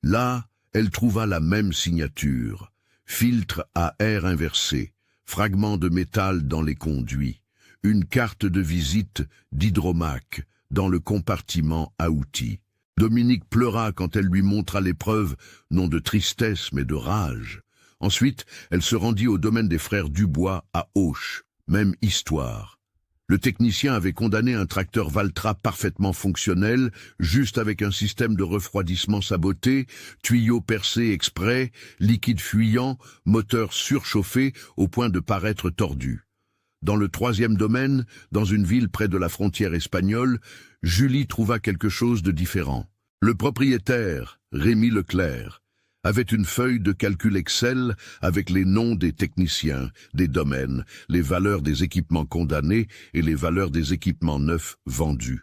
Là, elle trouva la même signature, filtre à air inversé, fragments de métal dans les conduits, une carte de visite d'Hydromac dans le compartiment à outils. Dominique pleura quand elle lui montra les preuves, non de tristesse mais de rage. Ensuite, elle se rendit au domaine des frères Dubois à Auch, même histoire. Le technicien avait condamné un tracteur Valtra parfaitement fonctionnel, juste avec un système de refroidissement saboté, tuyaux percés exprès, liquide fuyant, moteur surchauffé au point de paraître tordu. Dans le 3e domaine, dans une ville près de la frontière espagnole, Julie trouva quelque chose de différent. Le propriétaire, Rémi Leclerc, avait une feuille de calcul Excel avec les noms des techniciens, des domaines, les valeurs des équipements condamnés et les valeurs des équipements neufs vendus.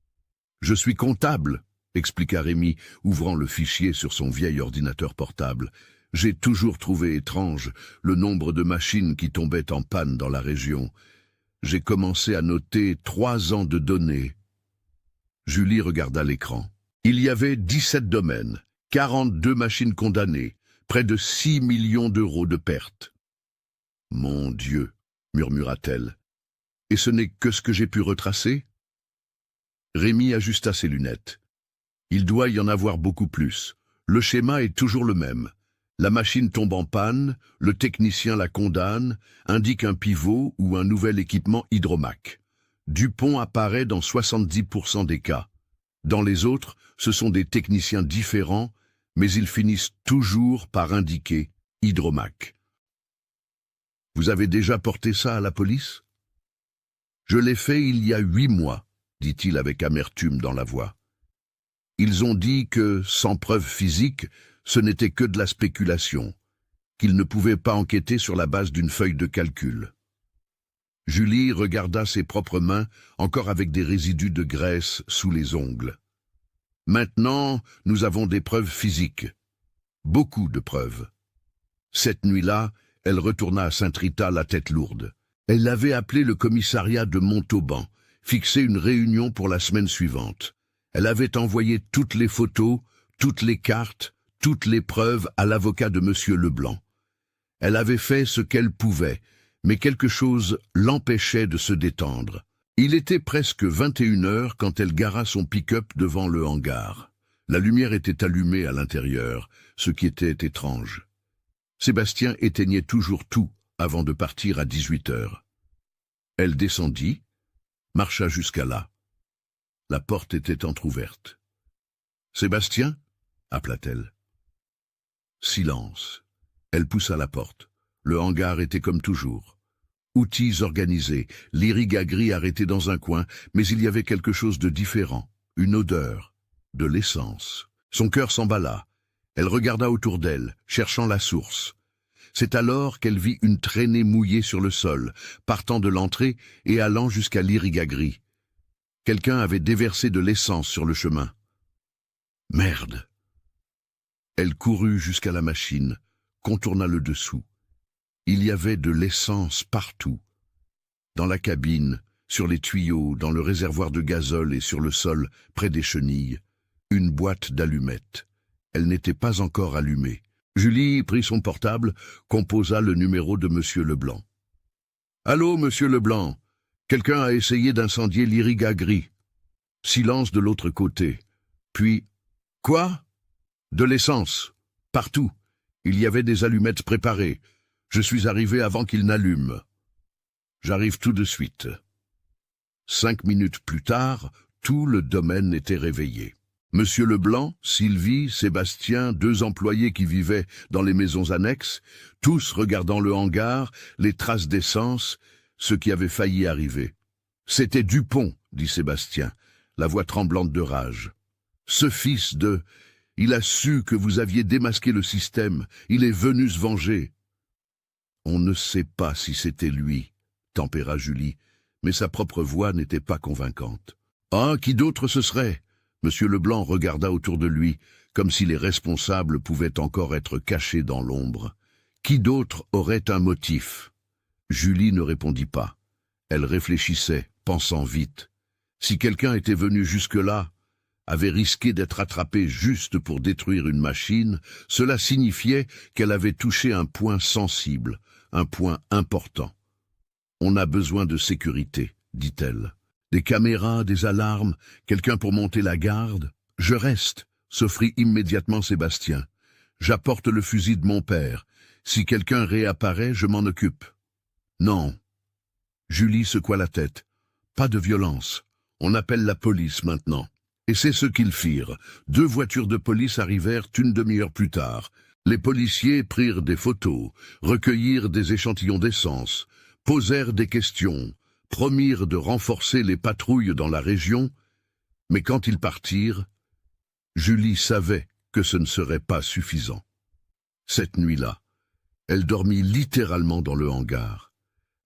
« Je suis comptable », expliqua Rémi, ouvrant le fichier sur son vieil ordinateur portable. « J'ai toujours trouvé étrange le nombre de machines qui tombaient en panne dans la région. J'ai commencé à noter 3 ans de données. » Julie regarda l'écran. Il y avait 17 domaines. 42 machines condamnées, près de 6 millions d'euros de pertes. « Mon Dieu !» murmura-t-elle. « Et ce n'est que ce que j'ai pu retracer ?» Rémi ajusta ses lunettes. « Il doit y en avoir beaucoup plus. Le schéma est toujours le même. La machine tombe en panne, le technicien la condamne, indique un pivot ou un nouvel équipement Hydromac. Dupont apparaît dans 70% des cas. Dans les autres, ce sont des techniciens différents, mais ils finissent toujours par indiquer Hydromac. « Vous avez déjà porté ça à la police ?»« Je l'ai fait il y a 8 mois, dit-il avec amertume dans la voix. Ils ont dit que, sans preuve physique, ce n'était que de la spéculation, qu'ils ne pouvaient pas enquêter sur la base d'une feuille de calcul. » Julie regarda ses propres mains, encore avec des résidus de graisse sous les ongles. « Maintenant, nous avons des preuves physiques. Beaucoup de preuves. » Cette nuit-là, elle retourna à Sainte-Rita la tête lourde. Elle avait appelé le commissariat de Montauban, fixé une réunion pour la semaine suivante. Elle avait envoyé toutes les photos, toutes les cartes, toutes les preuves à l'avocat de M. Leblanc. Elle avait fait ce qu'elle pouvait, mais quelque chose l'empêchait de se détendre. Il était presque 21 heures quand elle gara son pick-up devant le hangar. La lumière était allumée à l'intérieur, ce qui était étrange. Sébastien éteignait toujours tout avant de partir à 18 heures. Elle descendit, marcha jusqu'à là. La porte était entr'ouverte. « Sébastien » appela-t-elle. Silence. Elle poussa la porte. Le hangar était comme toujours. Outils organisés, l'Irigagri arrêté dans un coin, mais il y avait quelque chose de différent, une odeur, de l'essence. Son cœur s'emballa. Elle regarda autour d'elle, cherchant la source. C'est alors qu'elle vit une traînée mouillée sur le sol, partant de l'entrée et allant jusqu'à l'Irigagri. Quelqu'un avait déversé de l'essence sur le chemin. Merde! Elle courut jusqu'à la machine, contourna le dessous. Il y avait de l'essence partout. Dans la cabine, sur les tuyaux, dans le réservoir de gazole et sur le sol, près des chenilles. Une boîte d'allumettes. Elle n'était pas encore allumée. Julie prit son portable, composa le numéro de Monsieur Leblanc. « Allô, Monsieur Leblanc, quelqu'un a essayé d'incendier l'Irigagri. » Silence de l'autre côté. Puis, « Quoi ? De l'essence. Partout. Il y avait des allumettes préparées. Je suis arrivé avant qu'il n'allume. J'arrive tout de suite. » 5 minutes plus tard, tout le domaine était réveillé. Monsieur Leblanc, Sylvie, Sébastien, 2 employés qui vivaient dans les maisons annexes, tous regardant le hangar, les traces d'essence, ce qui avait failli arriver. « C'était Dupont, » dit Sébastien, la voix tremblante de rage. « Ce fils de... Il a su que vous aviez démasqué le système, il est venu se venger. » « On ne sait pas si c'était lui, » tempéra Julie, mais sa propre voix n'était pas convaincante. « Ah, qui d'autre ce serait ?» Monsieur Leblanc regarda autour de lui, comme si les responsables pouvaient encore être cachés dans l'ombre. Qui d'autre aurait un motif? Julie ne répondit pas. Elle réfléchissait, pensant vite. Si quelqu'un était venu jusque-là, avait risqué d'être attrapé juste pour détruire une machine, cela signifiait qu'elle avait touché un point sensible, un point important. « On a besoin de sécurité, » dit-elle. « Des caméras, des alarmes, quelqu'un pour monter la garde. Je reste, » s'offrit immédiatement Sébastien. « J'apporte le fusil de mon père. Si quelqu'un réapparaît, je m'en occupe. » « Non. » Julie secoua la tête. « Pas de violence. On appelle la police maintenant. » Et c'est ce qu'ils firent. 2 voitures de police arrivèrent une demi-heure plus tard. Les policiers prirent des photos, recueillirent des échantillons d'essence, posèrent des questions, promirent de renforcer les patrouilles dans la région, mais quand ils partirent, Julie savait que ce ne serait pas suffisant. Cette nuit-là, elle dormit littéralement dans le hangar.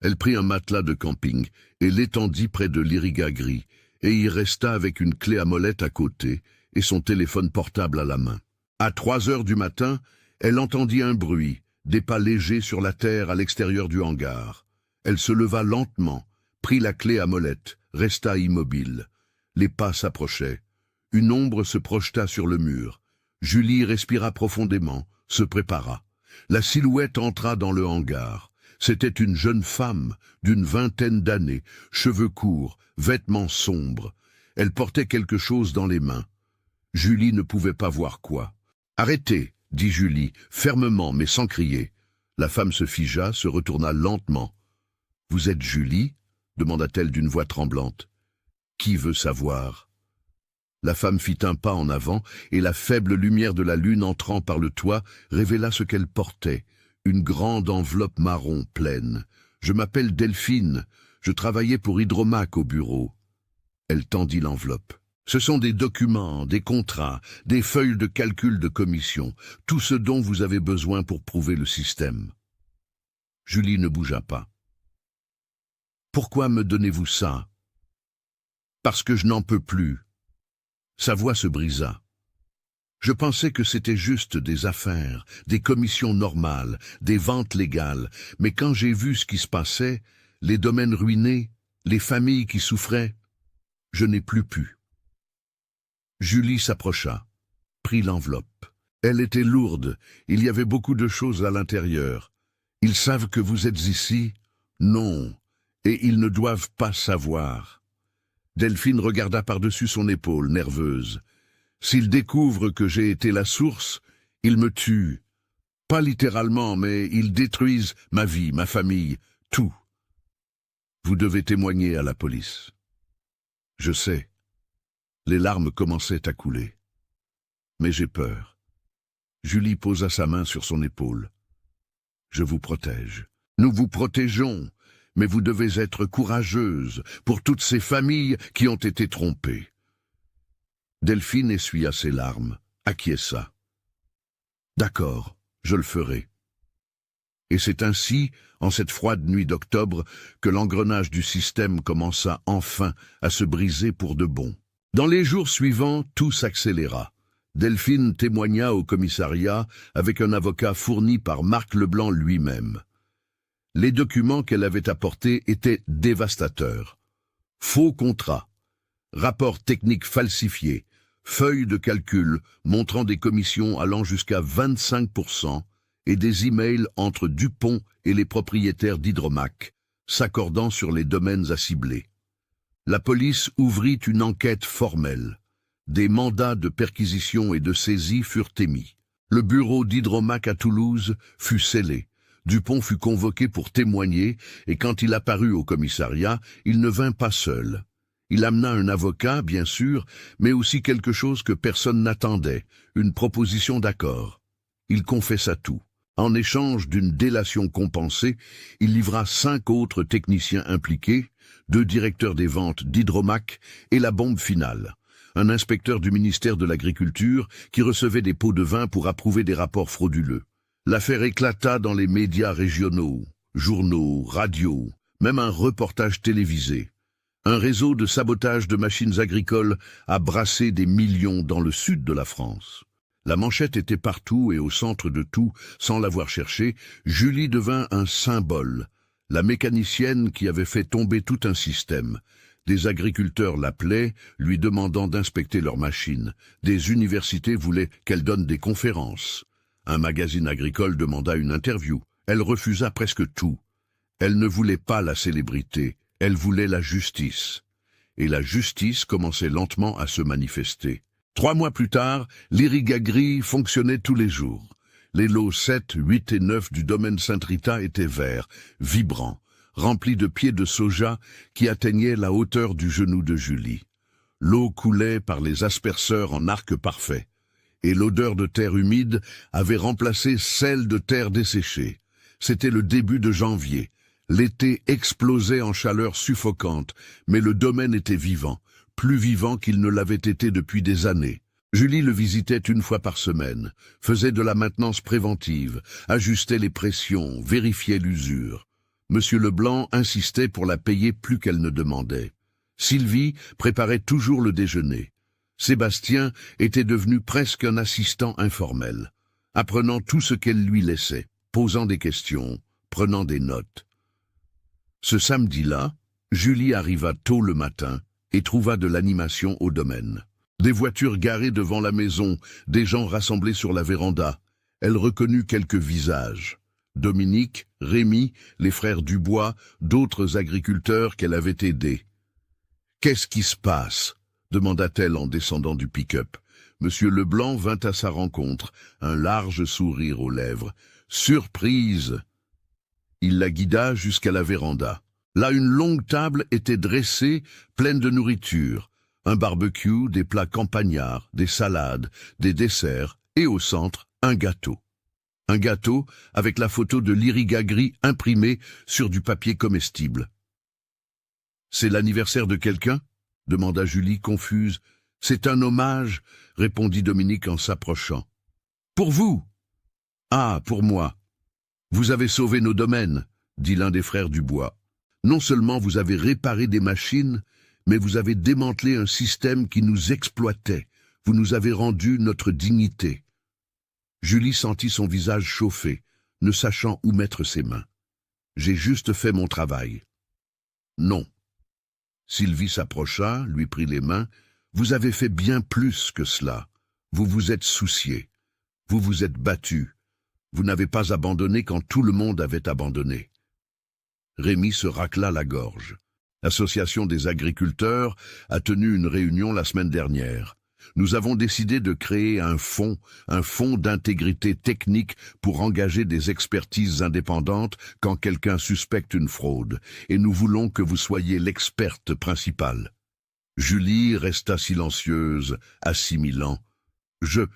Elle prit un matelas de camping et l'étendit près de l'Irigagri, et y resta avec une clé à molette à côté et son téléphone portable à la main. À 3 heures du matin, elle entendit un bruit, des pas légers sur la terre à l'extérieur du hangar. Elle se leva lentement, prit la clé à molette, resta immobile. Les pas s'approchaient. Une ombre se projeta sur le mur. Julie respira profondément, se prépara. La silhouette entra dans le hangar. C'était une jeune femme d'une 20aine d'années, cheveux courts, vêtements sombres. Elle portait quelque chose dans les mains. Julie ne pouvait pas voir quoi. « Arrêtez !» dit Julie, fermement mais sans crier. La femme se figea, se retourna lentement. « Vous êtes Julie ?» demanda-t-elle d'une voix tremblante. « Qui veut savoir ?» La femme fit un pas en avant, et la faible lumière de la lune entrant par le toit révéla ce qu'elle portait, une grande enveloppe marron pleine. « Je m'appelle Delphine, je travaillais pour Hydromac au bureau. » Elle tendit l'enveloppe. « Ce sont des documents, des contrats, des feuilles de calcul de commission, tout ce dont vous avez besoin pour prouver le système. » Julie ne bougea pas. « Pourquoi me donnez-vous ça ?»« Parce que je n'en peux plus. » Sa voix se brisa. « Je pensais que c'était juste des affaires, des commissions normales, des ventes légales, mais quand j'ai vu ce qui se passait, les domaines ruinés, les familles qui souffraient, je n'ai plus pu. » Julie s'approcha, prit l'enveloppe. Elle était lourde, il y avait beaucoup de choses à l'intérieur. « Ils savent que vous êtes ici ? » ?»« Non, et ils ne doivent pas savoir. » Delphine regarda par-dessus son épaule, nerveuse. « S'ils découvrent que j'ai été la source, ils me tuent. Pas littéralement, mais ils détruisent ma vie, ma famille, tout. Vous devez témoigner à la police. » « Je sais. » Les larmes commençaient à couler. « Mais j'ai peur. » Julie posa sa main sur son épaule. « Je vous protège. Nous vous protégeons. mais vous devez être courageuse pour toutes ces familles qui ont été trompées. » Delphine essuya ses larmes, acquiesça. « D'accord, je le ferai. » Et c'est ainsi, en cette froide nuit d'octobre, que l'engrenage du système commença enfin à se briser pour de bon. Dans les jours suivants, tout s'accéléra. Delphine témoigna au commissariat avec un avocat fourni par Marc Leblanc lui-même. Les documents qu'elle avait apportés étaient dévastateurs. Faux contrats, rapports techniques falsifiés, feuilles de calcul montrant des commissions allant jusqu'à 25% et des emails entre Dupont et les propriétaires d'Hydromac, s'accordant sur les domaines à cibler. La police ouvrit une enquête formelle. Des mandats de perquisition et de saisie furent émis. Le bureau d'Hydromac à Toulouse fut scellé. Dupont fut convoqué pour témoigner et quand il apparut au commissariat, il ne vint pas seul. Il amena un avocat, bien sûr, mais aussi quelque chose que personne n'attendait, une proposition d'accord. Il confessa tout. En échange d'une délation compensée, il livra 5 autres techniciens impliqués, 2 directeurs des ventes d'Hydromac et la bombe finale, un inspecteur du ministère de l'Agriculture qui recevait des pots de vin pour approuver des rapports frauduleux. L'affaire éclata dans les médias régionaux, journaux, radios, même un reportage télévisé. Un réseau de sabotage de machines agricoles a brassé des millions dans le sud de la France. La manchette était partout et au centre de tout, sans l'avoir cherché, Julie devint un symbole, la mécanicienne qui avait fait tomber tout un système. Des agriculteurs l'appelaient, lui demandant d'inspecter leurs machines. Des universités voulaient qu'elle donne des conférences. Un magazine agricole demanda une interview. Elle refusa presque tout. Elle ne voulait pas la célébrité. Elle voulait la justice. Et la justice commençait lentement à se manifester. 3 mois plus tard, l'Irrigagri fonctionnait tous les jours. Les lots 7, 8 et 9 du domaine Saint-Rita étaient verts, vibrants, remplis de pieds de soja qui atteignaient la hauteur du genou de Julie. L'eau coulait par les asperceurs en arc parfait, et l'odeur de terre humide avait remplacé celle de terre desséchée. C'était le début de janvier. L'été explosait en chaleur suffocante, mais le domaine était vivant, plus vivant qu'il ne l'avait été depuis des années. Julie le visitait une fois par semaine, faisait de la maintenance préventive, ajustait les pressions, vérifiait l'usure. Monsieur Leblanc insistait pour la payer plus qu'elle ne demandait. Sylvie préparait toujours le déjeuner. Sébastien était devenu presque un assistant informel, apprenant tout ce qu'elle lui laissait, posant des questions, prenant des notes. Ce samedi-là, Julie arriva tôt le matin et trouva de l'animation au domaine. Des voitures garées devant la maison, des gens rassemblés sur la véranda. Elle reconnut quelques visages. Dominique, Rémi, les frères Dubois, d'autres agriculteurs qu'elle avait aidés. « Qu'est-ce qui se passe ?» demanda-t-elle en descendant du pick-up. Monsieur Leblanc vint à sa rencontre, un large sourire aux lèvres. « Surprise !» Il la guida jusqu'à la véranda. Là, une longue table était dressée, pleine de nourriture. Un barbecue, des plats campagnards, des salades, des desserts, et au centre, un gâteau. Un gâteau avec la photo de l'Irrigagri imprimée sur du papier comestible. « C'est l'anniversaire de quelqu'un » demanda Julie, confuse. « C'est un hommage » répondit Dominique en s'approchant. « Pour vous ?»« Ah, pour moi. Vous avez sauvé nos domaines, » dit l'un des frères Dubois. « Non seulement vous avez réparé des machines, mais vous avez démantelé un système qui nous exploitait. Vous nous avez rendu notre dignité. » Julie sentit son visage chauffer, ne sachant où mettre ses mains. « J'ai juste fait mon travail. »« Non. » Sylvie s'approcha, lui prit les mains. « Vous avez fait bien plus que cela. Vous vous êtes soucié. Vous vous êtes battu. Vous n'avez pas abandonné quand tout le monde avait abandonné. » Rémi se racla la gorge. L'Association des agriculteurs a tenu une réunion la semaine dernière. Nous avons décidé de créer un fonds d'intégrité technique pour engager des expertises indépendantes quand quelqu'un suspecte une fraude, et nous voulons que vous soyez l'experte principale. Julie resta silencieuse, assimilant. Je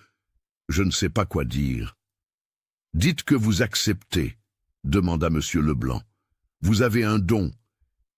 ne sais pas quoi dire. « Dites que vous acceptez, » demanda Monsieur Leblanc. Vous avez un don,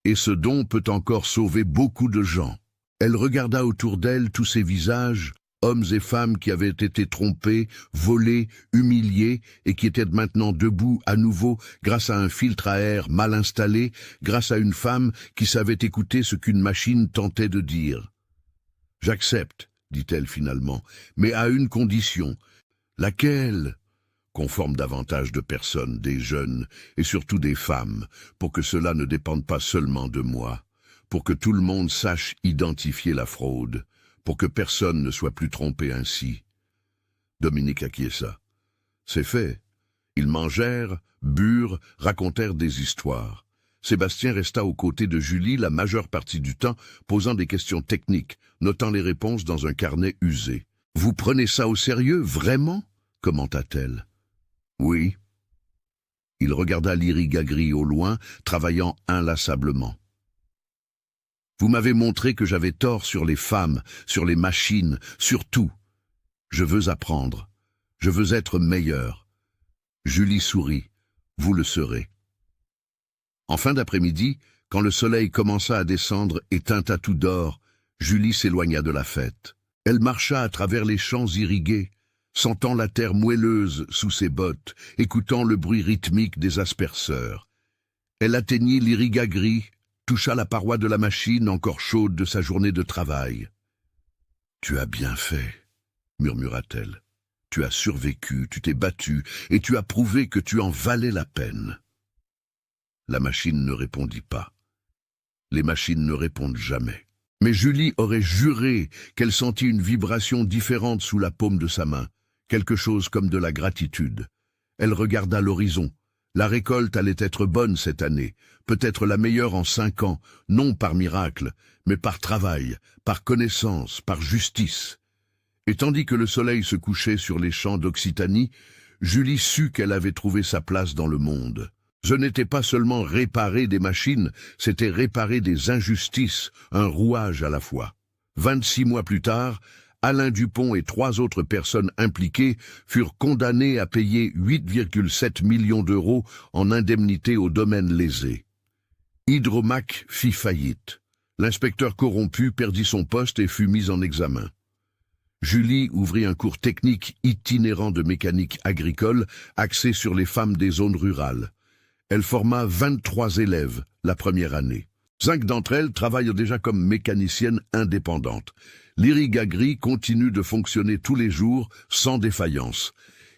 et ce don peut encore sauver beaucoup de gens. Elle regarda autour d'elle tous ces visages, hommes et femmes qui avaient été trompés, volés, humiliés, et qui étaient maintenant debout à nouveau grâce à un filtre à air mal installé, grâce à une femme qui savait écouter ce qu'une machine tentait de dire. « J'accepte, dit-elle finalement, mais à une condition. Laquelle ? Qu'on forme davantage de personnes, des jeunes, et surtout des femmes, pour que cela ne dépende pas seulement de moi, pour que tout le monde sache identifier la fraude, pour que personne ne soit plus trompé ainsi. » Dominique acquiesça. C'est fait. Ils mangèrent, burent, racontèrent des histoires. Sébastien resta aux côtés de Julie la majeure partie du temps, posant des questions techniques, notant les réponses dans un carnet usé. « Vous prenez ça au sérieux, vraiment ?» commenta-t-elle. « Oui. » Il regarda Liri-Gagri au loin, travaillant inlassablement. « Vous m'avez montré que j'avais tort sur les femmes, sur les machines, sur tout. Je veux apprendre. Je veux être meilleur. » Julie sourit. « Vous le serez. » En fin d'après-midi, quand le soleil commença à descendre et teinta tout d'or, Julie s'éloigna de la fête. Elle marcha à travers les champs irrigués, sentant la terre moelleuse sous ses bottes, écoutant le bruit rythmique des asperceurs. Elle atteignit Liri-Gagri, toucha la paroi de la machine encore chaude de sa journée de travail. « Tu as bien fait, » murmura-t-elle. « Tu as survécu, tu t'es battu, et tu as prouvé que tu en valais la peine. » La machine ne répondit pas. Les machines ne répondent jamais. Mais Julie aurait juré qu'elle sentit une vibration différente sous la paume de sa main, quelque chose comme de la gratitude. Elle regarda l'horizon. La récolte allait être bonne cette année, peut-être la meilleure en 5 ans, non par miracle, mais par travail, par connaissance, par justice. Et tandis que le soleil se couchait sur les champs d'Occitanie, Julie sut qu'elle avait trouvé sa place dans le monde. Ce n'était pas seulement réparer des machines, c'était réparer des injustices, un rouage à la fois. 26 mois plus tard, Alain Dupont et 3 autres personnes impliquées furent condamnées à payer 8,7 millions d'euros en indemnités aux domaines lésés. Hydromac fit faillite. L'inspecteur corrompu perdit son poste et fut mis en examen. Julie ouvrit un cours technique itinérant de mécanique agricole axé sur les femmes des zones rurales. Elle forma 23 élèves la première année. 5 d'entre elles travaillent déjà comme mécaniciennes indépendantes. Liri-Gagri continue de fonctionner tous les jours sans défaillance.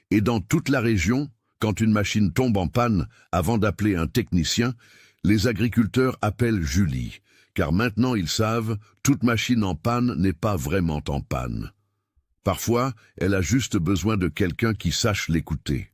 Et dans toute la région, quand une machine tombe en panne, avant d'appeler un technicien, les agriculteurs appellent Julie, car maintenant ils savent, toute machine en panne n'est pas vraiment en panne. Parfois, elle a juste besoin de quelqu'un qui sache l'écouter.